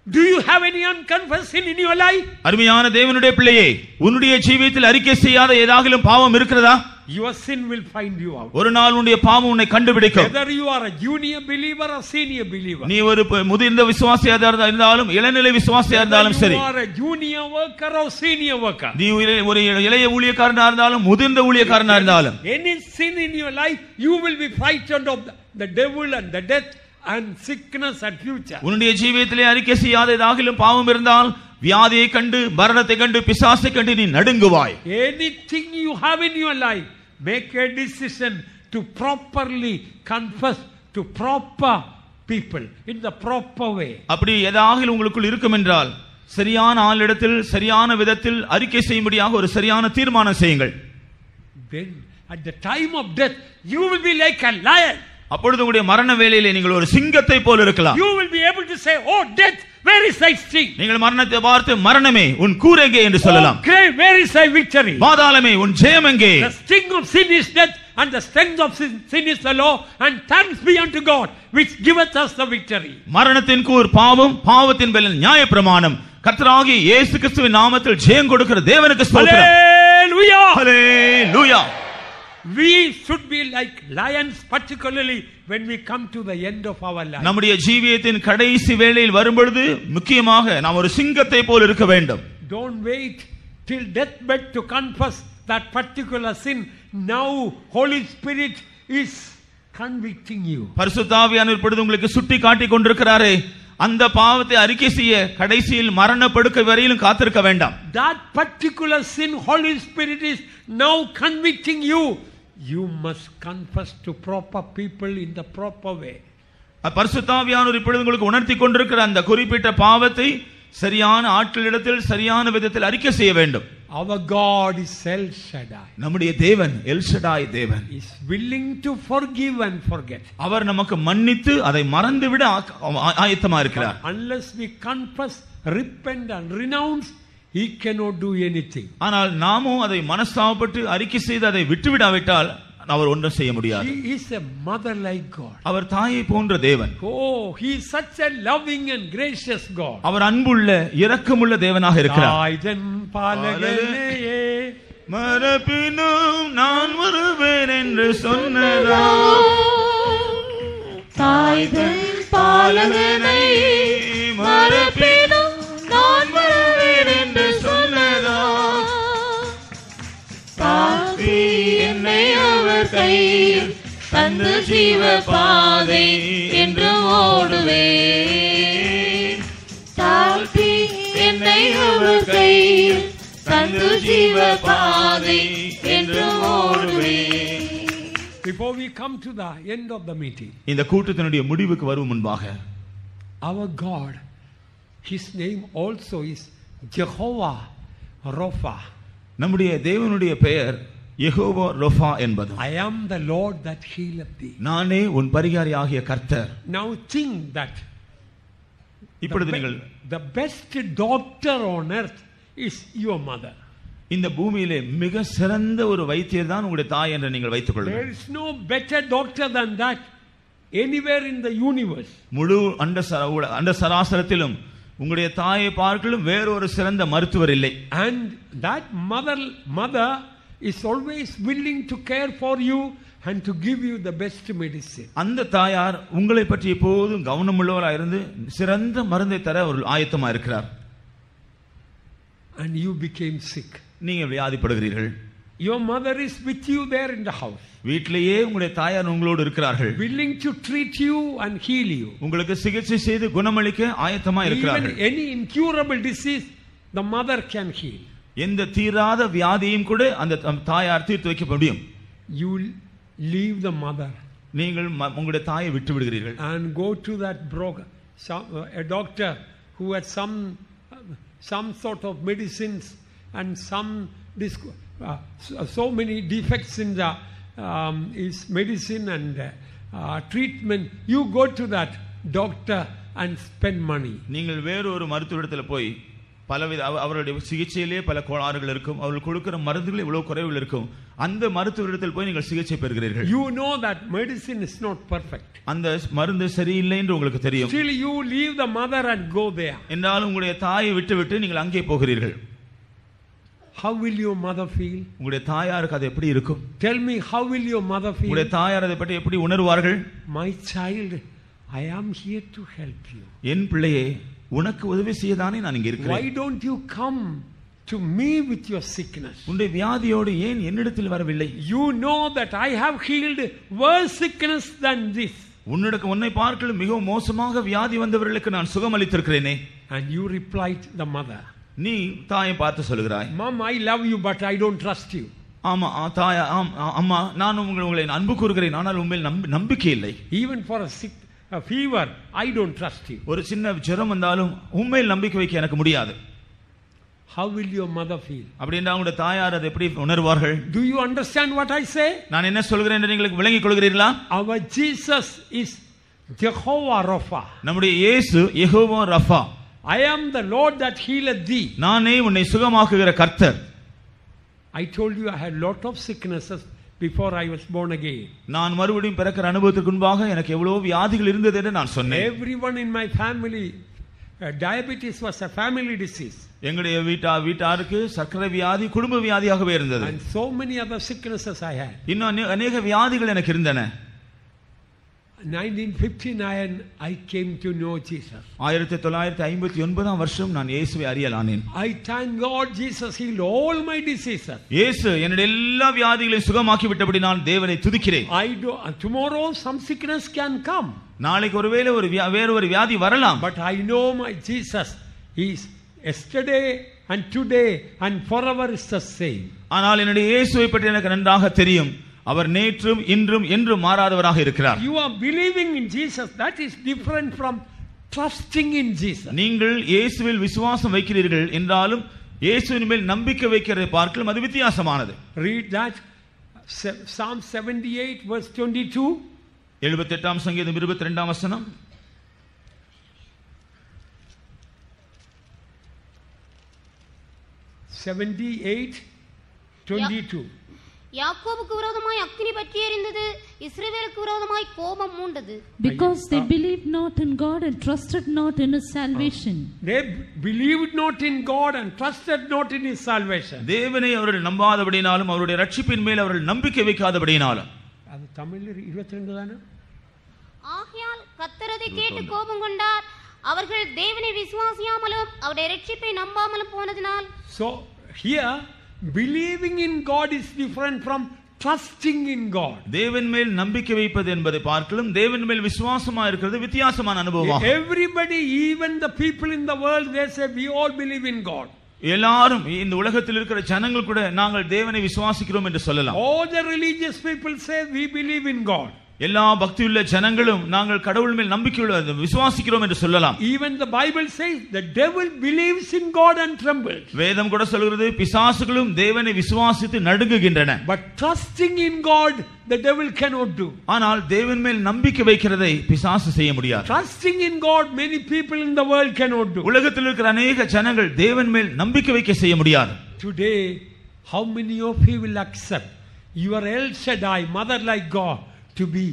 do you have any unconfessed sin in your life? அருமையான தேவனுடைய பிள்ளையே, உன்னுடைய ஜீவியத்தில் அறிக்கை செய்யாத ஏதாகிலும் பாவம் இருக்கிறதா? Your sin will find you out. ஒரு நாள் உன்னுடைய பாவம் உன்னை கண்டுபிடிக்கும். Whether you are a junior believer or senior believer. நீ ஒரு முதிர்ந்த விசுவாசியா இருந்தாலும் இளநிலை விசுவாசியா இருந்தாலும் சரி. You are a junior worker or senior worker. நீ ஒரு இளைய ஊழியக்காரனா இருந்தாலும் முதிர்ந்த ஊழியக்காரனா இருந்தாலும் any sin in your life, you will be frightened of the devil and the death and sickness and future. உன்னுடைய ஜீவியத்திலே அறிக்கை செய்யாத ஏதாகிலும் பாவம் இருந்தால் வியாதியை கண்டு மரணத்தை கண்டு பிசாசை கண்டு நீ நடுங்குவாய். Anything you have in your life, make a decision to properly confess to proper people in the proper way. அப்படி ஏதாகிலும் உங்களுக்குள் இருக்கும் என்றால் சரியான ஆளிடத்தில் சரியான விதத்தில் அறிக்கை செய்யும்படியாக ஒரு சரியான தீர்மானம் செய்யுங்கள். Then at the time of death you will be like a lion. அப்பொழுது உங்களுடைய மரண வேளையிலே நீங்கள் ஒரு சிங்கத்தை போல இருக்கலாம். You will be able to say, oh death, where is thy sting? நீங்கள் மரணத்தை பார்த்து மரணமே உன் கூர் எங்கே என்று சொல்லலாம். Oh grave, where is thy victory? பாதாளமே உன் ஜெயம் எங்கே? The sting of sin is death and the strength of sin is the law, and thanks be unto God which giveth us the victory. மரணத்தின் கூர் பாவம், பாவத்தின் பலன் நியாயப்பிரமாணம். கர்த்தராகிய இயேசு கிறிஸ்துவின் நாமத்தில் ஜெயம் கொடுக்கிற தேவனுக்கு ஸ்தோத்திரம். Hallelujah! Hallelujah! We should be like lions, particularly when we come to the end of our life. நம்முடைய ஜீவியத்தின் கடைசி வேளையில் வரும்பொழுது முக்கியமாக நாம் ஒரு சிங்கத்தை போல இருக்க வேண்டும். Don't wait till deathbed to confess that particular sin. Now Holy Spirit is convicting you. பரிசுத்த ஆவியானவர் இப்பொழுது உங்களுக்கு சுட்டி காட்டிக் கொண்டிருக்கிறாரே, அந்த பாவத்தை அறிக்கை செய்ய கடைசியில் மரண படுக்கை வரையிலும் காத்திருக்க வேண்டாம். That particular sin, Holy Spirit is now convicting you. You must confess to proper people in the proper way. பரிசுத்த ஆவியானவர் இப்பொழுது உங்களுக்கு உணர்த்தி கொண்டிருக்கிற அந்த குறிப்பிட்ட பாவத்தை சரியான ஆட்களிடத்தில் சரியான விதத்தில் அறிக்கை செய்ய வேண்டும். Our God is El Shaddai. நம்முடைய தேவன் எல் ஷடாய் தேவன். Is willing to forgive and forget. அவர் நமக்கு மன்னித்து அதை மறந்துவிட ஆயத்தமா இருக்கிறார். Unless we confess, repent and renounce, he cannot do anything. ஆனால் நாமும் அதை மனஸ்தாபப்பட்டு அறிக்கை செய்து அதை விட்டுவிடாவிட்டால் அவர் ஒன்றும் செய்ய முடியாது. He is a mother like God. அவர் தாயை போன்ற தேவன். Oh, he is such a loving and gracious God. அவர் அன்புள்ள இரக்கமுள்ள தேவனாக இருக்கிறார். தாய்தன் பாலகனே மரபினும் நான் வருவேன் என்று சொன்னதா, தாய்தன் பாலகனை மரபினும் நான் வருவேன் என்று சொன்னதா, தாழ்த்தி என்னை அவர் கையில் தந்து ஜீவ பாதை என்று ஓடுவேன், தாழ்த்தி என்னை அவர் கையில் தந்து ஜீவ பாதை என்று ஓடுவேன். Before we come to the end of the meeting, இந்த கூட்டத்தினுடைய முடிவுக்கு வரும் முன்பாக, our God, his name also is Jehovah Rapha. நம்முடைய தேவனுடைய பெயர் யெகோவா ரஃபா என்பது. I am the Lord that healeth thee. நானே உன் பரிகாரியாகிய கர்த்தர். Now think that இப்பொழுது நீங்கள் the best doctor on earth is your mother. இந்த பூமியிலே மிக சிறந்த ஒரு வைத்தியர் தான் உங்களுடைய தாய் என்று நீங்கள் வைத்துக் There கொள்ளுங்கள். is no better doctor than that anywhere in the universe. முழு அண்ட சராசரத்திலும் உங்களுடைய தாயை பார்க்கலும் வேறொரு சிறந்த மருத்துவர் இல்லை. And that mother is always willing to care for you and to give you the best medicine. அந்த தாயார் உங்களை பற்றி எப்போதும் கவனமுள்ளவராக இருந்து சிறந்த மருந்தை தர ஒரு ஆயத்தமா இருக்கிறார். And you became sick. நீங்கள் வியாதிப்படுகிறீர்கள். Your mother is with you there in the house. வீட்டிலேயே உங்களுடைய தாயார் உங்களோடு இருக்கிறார்கள். Willing to treat you and heal you. உங்களுக்கு சிகிச்சை செய்து குணமளிக்க ஆயத்தமா இருக்கிறார்கள். Even any incurable disease, the mother can heal. எந்த தீராத வியாதியும் கூட அந்த தாயார் தீர்த்து வைக்க முடியும். You leave the mother நீங்கள் உங்களுடைய தாயை விட்டு விடுகிறீர்கள். and go to that a doctor who had some sort of medicines and so many defects in the his medicine and treatment. You go to that doctor and spend money. நீங்கள் வேறொரு மருத்துவரிடத்தில் போய் பலவித அவருடைய சிகிச்சையிலே பல கோளாறுகள் இருக்கும், அவர்கள் கொடுக்கிற மருந்துகள் இவ்வளவு குறைவில் இருக்கும், அந்த மருத்துவரிடத்தில் போய் நீங்கள் சிகிச்சை பெறுகிறீர்கள். You know that medicine is not perfect. அந்த மருந்து சரியில்லை என்று உங்களுக்கு தெரியும். Still you leave the mother and go there. என்றாலும் உங்களுடைய தாயை விட்டு நீங்கள் அங்கே போகிறீர்கள். How will your mother feel? உங்களுடைய தாயாருக்கு அது எப்படி இருக்கும்? Tell me, how will your mother feel? உங்களுடைய தாயார் அதை பற்றி எப்படி உணர்வார்கள்? My child, I am here to help you. என் பிள்ளையே, உனக்கு உதவி செய்யதானே நான் இங்கே இருக்கிறேன். Why don't you come to me with your sickness? உன்னுடைய வியாதியோடு ஏன் என்னிடத்தில் வரவில்லை? You know that I have healed worse sickness than this. உன்னை பார்க்கலும் மிகவும் மோசமாக வியாதி வந்தவர்களுக்கு நான் சுகமளித்திருக்கிறேனே. And you replied the mother. நீ தாயை பார்த்து சொல்கிறாய், Mom, I love you but I don't trust you. ஆமா தாயா, அம்மா நான் உங்களை அன்பு கூறுகிறேன், ஆனால் உண்மையில் நம்பிக்கை இல்லை. Even for a fever, I don't trust you. ஒரு சின்ன ஜுரம் வந்தாலும் உண்மையில் நம்பிக்கை வைக்க எனக்கு முடியாது. How will your mother feel? அப்படின்னா உங்களுடைய தாயார் அதை எப்படி உணர்வார்கள்? Do you understand what I say? நான் என்ன சொல்கிறேன் என்று நீங்கள் விளங்கிக் கொள்கிறீர்களா? Our Jesus is Jehovah Rapha. நம்முடைய இயேசு Jehovah Rapha. I am the Lord that healeth thee. நானே உன்னை சுகமாக்குகிற கர்த்தர். I told you I had lot of sicknesses before I was born again. நான் மறுபடியும் பிறக்கிற அனுபவத்துக்கு முன்பாக எனக்கு எவ்வளவு வியாதிகள் இருந்தது என்று நான் சொன்னேன். Everyone in my family, diabetes was a family disease. எங்களுடைய வீட்டாருக்கு சர்க்கரை வியாதி குடும்ப வியாதியாகவே இருந்தது. And so many other sicknesses I had. இன்னும் அநேக வியாதிகள் எனக்கு இருந்தன. 1959 I came to know Jesus. 1959 வருஷம் நான் இயேசுவை அறியலானேன். I thank God Jesus healed all my diseases. இயேசு என்னுடைய எல்லா வியாதிகளையும் சுகமாக்கி விட்டபடி நான் தேவனை துதிக்கிறேன். Tomorrow some sickness can come. நாளைக்கு ஒருவேளை வேறொரு வியாதி வரலாம். But I know my Jesus is yesterday and today and forever is the same. ஆனால் என்னுடைய இயேசுவை பற்றி எனக்கு நன்றாக தெரியும். அவர் நேற்றும் இன்றும் என்றும் மாறாதவராக இருக்கிறார். You are believing in Jesus. That is different from trusting in Jesus. நீங்கள் இயேசுவில் விசுவாசம் வைக்கிறீர்கள் என்றாலும் இயேசுவின் மேல் நம்பிக்கை வைக்கிறதை பார்க்கலாம் அது வித்தியாசமானது. Read that Psalm 78 verse 22. 78ஆம் சங்கீதம் 22ஆம் வசனம். யாக்கோபுக்கு விரோதமாய் அக்கினி பற்றி எரிந்தது, இஸ்ரவேலுக்கு விரோதமாய் கோபம் மூண்டது. Because they believed not in God and trusted not in his salvation. They believed not in God and trusted not in his salvation. தேவனை அவர்கள் நம்பாதபடியினாலும் அவருடைய ரட்சிப்பின் மேல் அவர்கள் நம்பிக்கை வைக்காதபடியினாலும். அது தமிழ்ல 22 தான? ஆகையால் கர்த்தர் அதை கேட்டு கோபம் கொண்டார், அவர்கள் தேவனை விசுவாசியாமலும் அவருடைய ரட்சிப்பை நம்பாமலும் போனதினால். So here believing in God is different from trusting in God. தேவன் மேல் நம்பிக்கை வைப்பது என்பதை பார்க்கலாம் தேவன் மேல் விசுவாசமா இருக்கிறது வித்தியாசமான அனுபவம். Everybody, even the people in the world, they say we all believe in God. எல்லாரும் இந்த உலகத்தில் இருக்கிற ஜனங்கள் கூட நாங்கள் தேவனை விசுவாசிக்கிறோம் என்று சொல்லலாம். All the religious people say we believe in God. எல்லா பக்தியுள்ள ஜனங்களும் நாங்கள் கடவுள் மேல் நம்பிக்கையுள்ள விசுவாசிக்கிறோம் என்று சொல்லலாம். Even the Bible says the devil believes in God and trembles. வேதம் கூட சொல்கிறது பிசாசுகளும் தேவனை விசுவாசித்து நடுங்குகின்றன. But trusting in God the devil cannot do. ஆனால் தேவன் மேல் நம்பிக்கை வைக்கிறதை பிசாசு செய்ய முடியாது. Trusting in God many people in the world cannot do. உலகத்தில் இருக்கிற अनेक ஜனங்கள் தேவன் மேல் நம்பிக்கை வைக்க செய்ய முடியாது. Today how many of you will accept your El Shaddai, mother like God, to be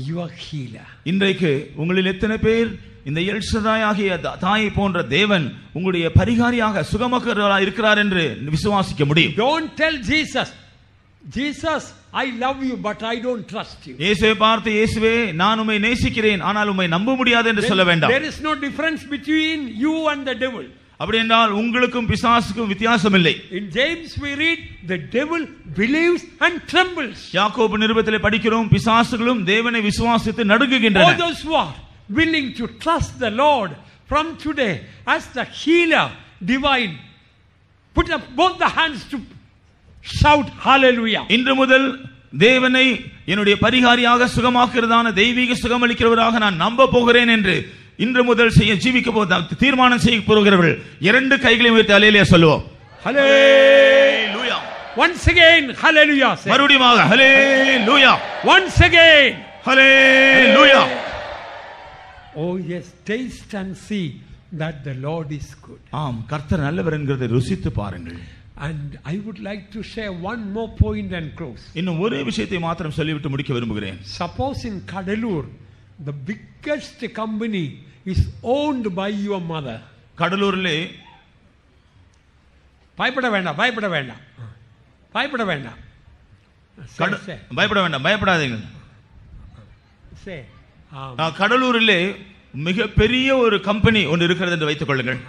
your healer? இன்றைக்கு உங்களில் எத்தனை பேர் இந்த எல் ஷதாய் ஆகிய தாயை போன்ற தேவன் உங்களுடைய பரிகாரியாக சுகமாக்குறவராக இருக்கிறார் என்று விசுவாசிக்க முடியும்? Don't tell Jesus I love you but I don't trust you. இயேசுவை பார்த்து இயேசுவே நான் உம்மை நேசிக்கிறேன் ஆனால் உம்மை நம்ப முடியாது என்று சொல்ல வேண்டாம். There is no difference between you and the devil. அப்படி என்றால் உங்களுக்கும் பிசாசுக்கும் வித்தியாசம் இல்லை. In James we read the devil believes and trembles. யாக்கோபு நிருபத்திலே படிக்கிறோம் பிசாசுகளும் தேவனை விசுவாசித்து நடுங்குகின்றன. All those who are willing to trust the Lord from today as the healer divine, put up both the hands to shout hallelujah. இன்று முதல் தேவனை என்னுடைய பரிகாரியாக சுகமாக்குறதான தெய்வீக சுகமளிக்கிறவராக நான் நம்ப போகிறேன் என்று இன்று முதல் செய்ய ஜீவிக்க போத தீர்மானம் செய்ய போகிறவர்கள் இரண்டு கைகளையும் உயர்த்தி ஹல்லேலூயா சொல்லுவோம். ஹல்லேலூயா. Once again hallelujah. மறுபடியும் ஹல்லேலூயா. Once again hallelujah. Oh yes, taste and see that the Lord is good. ஆம் கர்த்தர் நல்லவர் என்கிறதை ருசித்து பாருங்கள். And I would like to share one more point and close. இன்னும் ஒரே விஷயத்தை மாத்திரம் சொல்லிவிட்டு முடிக்க விரும்புகிறேன். Suppose in Kadalur the biggest company is owned by your mother. கடலூரிலே பயப்பட வேண்டாம் பயப்படாதீங்க. Say கடலூரிலே மிக பெரிய ஒரு கம்பெனி ஒன்று இருக்கிறது என்று வைத்துக் கொள்ளுங்கள்.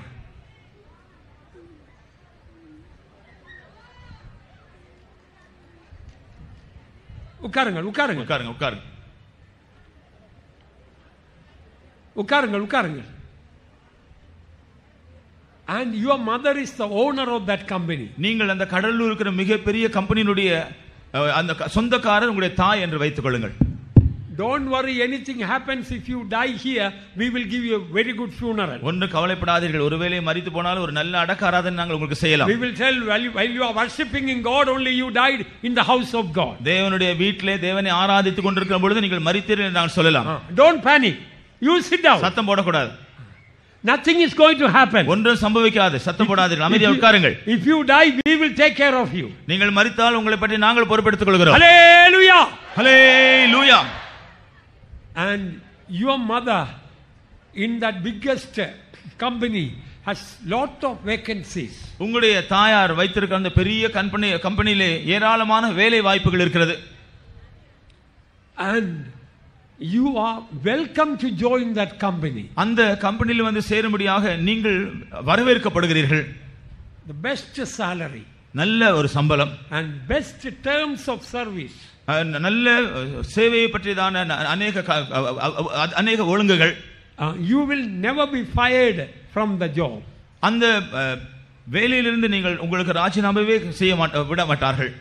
உட்காருங்கள். And your mother is the owner of that company. நீங்கள் அந்த கடலூர் இருக்கிற மிகப்பெரிய கம்பெனியுடைய அந்த சொந்தக்காரர் உங்களுடைய தாய் என்று வைத்துக் கொள்ளுங்கள். Don't worry, anything happens if you die here, we will give you a very good funeral. ஒன்று கவலைப்படாதீர்கள், ஒருவேளை மரித்து போனாலும் ஒரு நல்ல அடக்க ஆராதனை நாங்கள் உங்களுக்கு செய்யலாம். We will tell while you are worshiping in God only you died in the house of God. தேவனுடைய வீட்டிலே தேவனை ஆராதித்துக் கொண்டிருக்கிற பொழுது நீங்கள் மரித்தீர்கள் என்று நாங்கள் சொல்லலாம். Don't panic. You sit down. சத்தம் போடக்கூடாது. Nothing is going to happen. ஒன்றும் சம்பவிக்காது. சத்தம் போடாதீர்கள், அமைதியாக உட்காருங்கள். If you die, we will take care of you. நீங்கள் மரித்தால் உங்களை பற்றி நாங்கள் பொறுப்பெடுத்துக் கொள்கிறோம். Hallelujah. Hallelujah. And your mother in that biggest company has lot of vacancies. உங்களுடைய தாயார் வைத்திருக்கிற அந்த பெரிய கம்பெனியிலே ஏராளமான வேலை வாய்ப்புகள் இருக்கிறது. And you are welcome to join that company. அந்த கம்பெனியில் வந்து சேரும்படியாக நீங்கள் வரவேற்கப்படுகிறீர்கள். The best salary, நல்ல ஒரு சம்பளம், and best terms of service, நல்ல சேவையை பற்றியதான அநேக ஒழுங்குகள். You will never be fired from the job. அந்த வேலையிலிருந்து நீங்கள் உங்களுக்கு ராஜினாமாவே விட மாட்டார்கள்.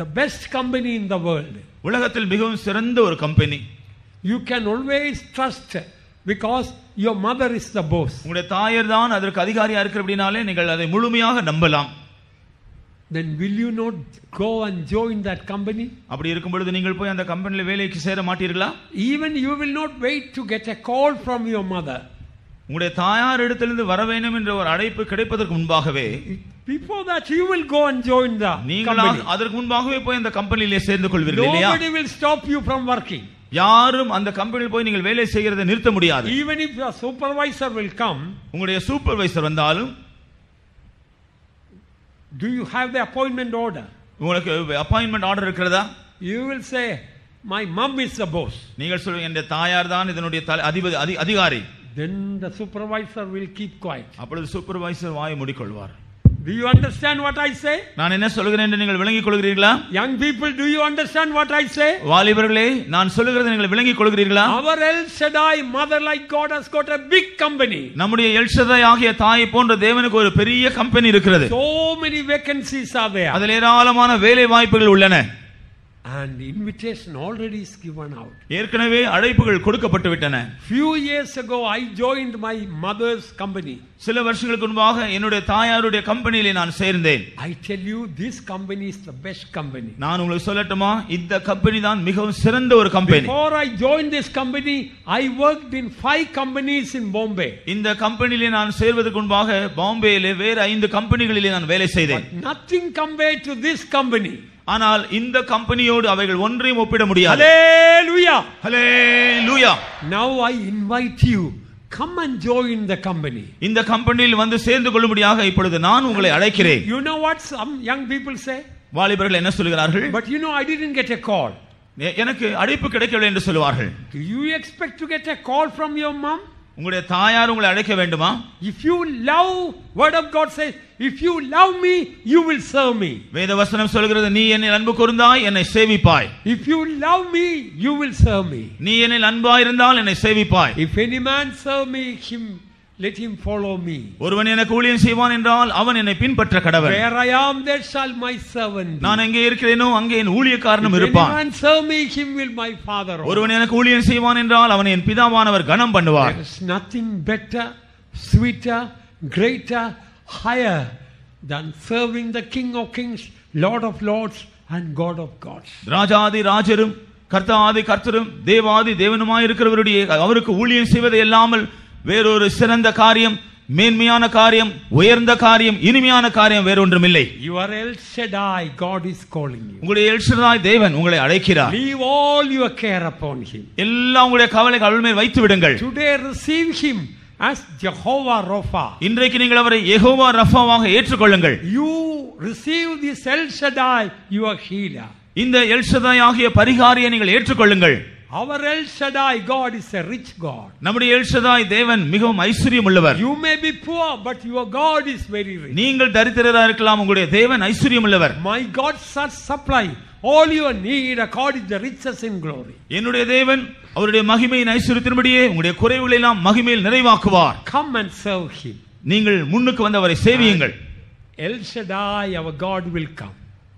the best company in the world. உலகத்தில் மிகவும் சிறந்த ஒரு company. You can always trust because your mother is the boss. உங்களுடைய தாயார் தான் அதற்கு அதிகாரியா இருக்கிறபடினாலே நீங்கள் அதை முழுமையாக நம்பலாம். Then will you not go and join that company? அப்படி இருக்கும் பொழுது நீங்கள் போய் அந்த கம்பெனில வேலைக்கு சேர மாட்டீர்களா? Even you will not wait to get a call from your mother. உங்களுடைய தாயார் இடத்திலிருந்து வர வேண்டும் என்ற ஒரு அழைப்பு கிடைப்பதற்கு முன்பாகவே, before that you will go and join the நீங்கள் company. அதற்கு முன்பாகவே போய் அந்த கம்பெனியிலே சேர்ந்து கொள்வீர்கள் இல்லையா? Nobody will stop you from working. யாரும் அந்த கம்பெனியில் போய் நீங்கள் வேலை செய்கிறதை நிறுத்த முடியாது. Even if your supervisor will come, உங்களுடைய சூப்பர்வைசர் வந்தாலும், do you have the appointment order? உங்களுக்கு அப்பாயின்ட்மென்ட் ஆர்டர் இருக்கிறதா? You will say, my mom is the boss. நீங்கள் சொல்வீங்க, என் தாயார் தான் இதனுடைய அதிகாரி. Then the supervisor will keep quiet. அப்பொழுது சூப்பர்வைசர் வாயை மூடிக்கொள்வார். Do you understand what I say? நான் என்ன சொல்கிறேன் என்று நீங்கள் விளங்கிக் கொள்கிறீர்களா? Young people, do you understand what I say? வாலிபர்களே, நான் சொல்கிறதை நீங்கள் விளங்கிக் கொள்கிறீர்களா? Our El Shaddai, mother like God, has got a big company. நம்முடைய எல் ஷதாய் ஆகிய தாயை போன்ற தேவனுக்கு ஒரு பெரிய கம்பெனி இருக்கிறது. So many vacancies are there. அதில் ஏராளமான வேலை வாய்ப்புகள் உள்ளன. And invitation already is given out. ஏற்கனவே அழைப்புகள் கொடுக்கப்பட்டு விட்டன. Few years ago I joined my mother's company. சில வருஷங்களுக்கு முன்பாக என்னுடைய தாயாருடைய கம்பெனியிலே நான் சேர்ந்தேன். I tell you, this company is the best company. நான் உங்களுக்கு சொல்லட்டுமா, இந்த கம்பெனி தான் மிகவும் சிறந்த ஒரு company. Before I joined this company, I worked in 5 companies in Bombay. இந்த கம்பெனியிலே நான் சேர்வதற்கு முன்பாக பாம்பேயிலே வேறு 5 கம்பெனிகளிலே நான் வேலை செய்தேன். Nothing compared to this company. ஆனால் இந்த கம்பெனியோடு அவைகள் ஒன்றையும் ஒப்பிட முடியாது. Hallelujah. Hallelujah. Now I invite you, come and join the company. இந்த கம்பெனியில் வந்து சேர்ந்து கொள்ளும்படியாக இப்பொழுது நான் உங்களை அழைக்கிறேன். You know what some young people say? வாலிபர்கள் என்ன சொல்கிறார்கள்? But you know, I didn't get a call. எனக்கு அழைப்பு கிடைக்கவில்லை என்று சொல்வார்கள். Do you expect to get a call from your mom? உங்களுடைய தாயார் உங்களை அழைக்க வேண்டுமா? If you love, word of God says, if you love me, you will serve me. வேத வசனம் சொல்கிறது, நீ என்னில் அன்பு கூர்ந்தாய் என்னை சேவிப்பாய். If you love me, you will serve me. நீ என்னில் அன்பாய் இருந்தால் என்னை சேவிப்பாய். If any man serve me, let him follow me. ஒருவன் எனக்கு ஊழியம் செய்வான் என்றால் அவன் என்னை பின்பற்ற கடவன். Where I am, there shall my servant be. நான் எங்கே இருக்கிறேனோ அங்கே என் ஊழியக்காரனும் If any இருப்பான். man serve me, him will my father honor. ஒருவன் எனக்கு ஊழியம் செய்வான் என்றால் அவனை என் பிதாவானவர் கனம் பண்ணுவார். There is nothing better, sweeter, greater, higher than serving the King of Kings, Lord of Lords and God of Gods. ராஜாதி ராஜரும் கர்த்தாதி கர்த்தரும் தேவாதி தேவனுமாய் இருக்கிறவருடைய அவருக்கு ஊழியம் செய்வதை அல்லாமல் வேறொரு சிறந்த காரியம், மேன்மையான காரியம், உயர்ந்த காரியம், இனிமையான காரியம் வேறொன்றுமில்லை. Your El Shaddai, God is calling you. உங்களுடைய எல் ஷதாய் தேவன் உங்களை அழைக்கிறார். Leave all your care upon him. எல்லாம் உங்களுடைய கவலைகள் அவள் மேல் வைத்து விடுங்கள். Today receive him as Jehovah Rapha. இன்றைக்கு நீங்கள் அவரை யெகோவா ரஃபாவாக ஏற்றுக்கொள்ளுங்கள். You receive this El Shaddai, your healer. இந்த எல் ஷதாய் ஆகிய பரிகாரியை நீங்கள் ஏற்றுக்கொள்ளுங்கள். Our El Shaddai God is a rich God. நம்முடைய எல் ஷதாய் தேவன் மிகவும் ஐஸ்வரியம் உள்ளவர். You may be poor, but your God is very rich. நீங்கள் தரித்திரராக இருக்கலாம், உங்களுடைய தேவன் ஐஸ்வரியம் உள்ளவர். My God shall supply all your need according to the riches in glory. என்னுடைய தேவன் அவருடைய மகிமையின் ஐஸ்வரியத்தின்படியே உங்களுடைய குறைவுகளை எல்லாம் மகிமையில் நிறைவாக்குவார். Come and serve him. நீங்கள் முன்னுக்கு வந்து அவரை சேவியுங்கள். El Shaddai, our God, will come.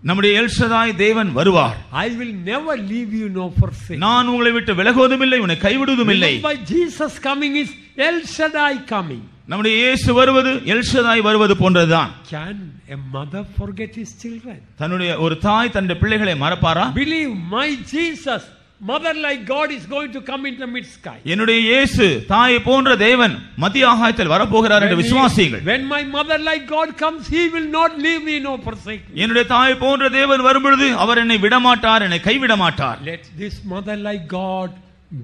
நம்முடைய எல் ஷதாய் தேவன் வருவார். I will never leave you nor forsake. நான் உங்களை விட்டு விலகுவதும் இல்லை, உன்னை கைவிடுவதும் இல்லை. By Jesus coming is El Shaddai coming. நம்முடைய இயேசு வருவது எல் ஷதாய் வருவது போன்றதுதான். Can a mother forget his children? தன்னுடைய ஒரு தாய் தன்னுடைய பிள்ளைகளை மறப்பாரா? Believe my Jesus, mother like God, is going to come in the mid sky. என்னுடைய இயேசு தாயை போன்ற தேவன் மத்திய ஆகாயத்தில் வரப்போகிறார் என்று விசுவாசியுங்கள். When my mother like God comes, he will not leave me nor forsake me. என்னுடைய தாய் போன்ற தேவன் வரும்பொழுது அவர் என்னை விடமாட்டார், என்னை கைவிட மாட்டார். Let this mother like God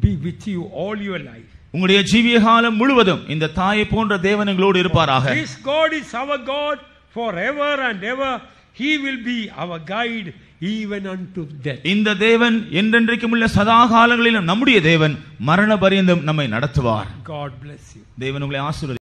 be with you all your life. உங்களுடைய ஜீவிய காலம் முழுவதும் இந்த தாயை போன்ற தேவன் உங்களோடு இருப்பாராக. This God is our God forever and ever. He will be our guide even unto death. இந்த தேவன் என்றென்றைக்கும் உள்ள சதா காலங்களிலும் நம்முடைய தேவன் மரண பரியந்தம் நம்மை நடத்துவார். God bless you. தேவன் உங்களை ஆசீர்வதிப்பார்.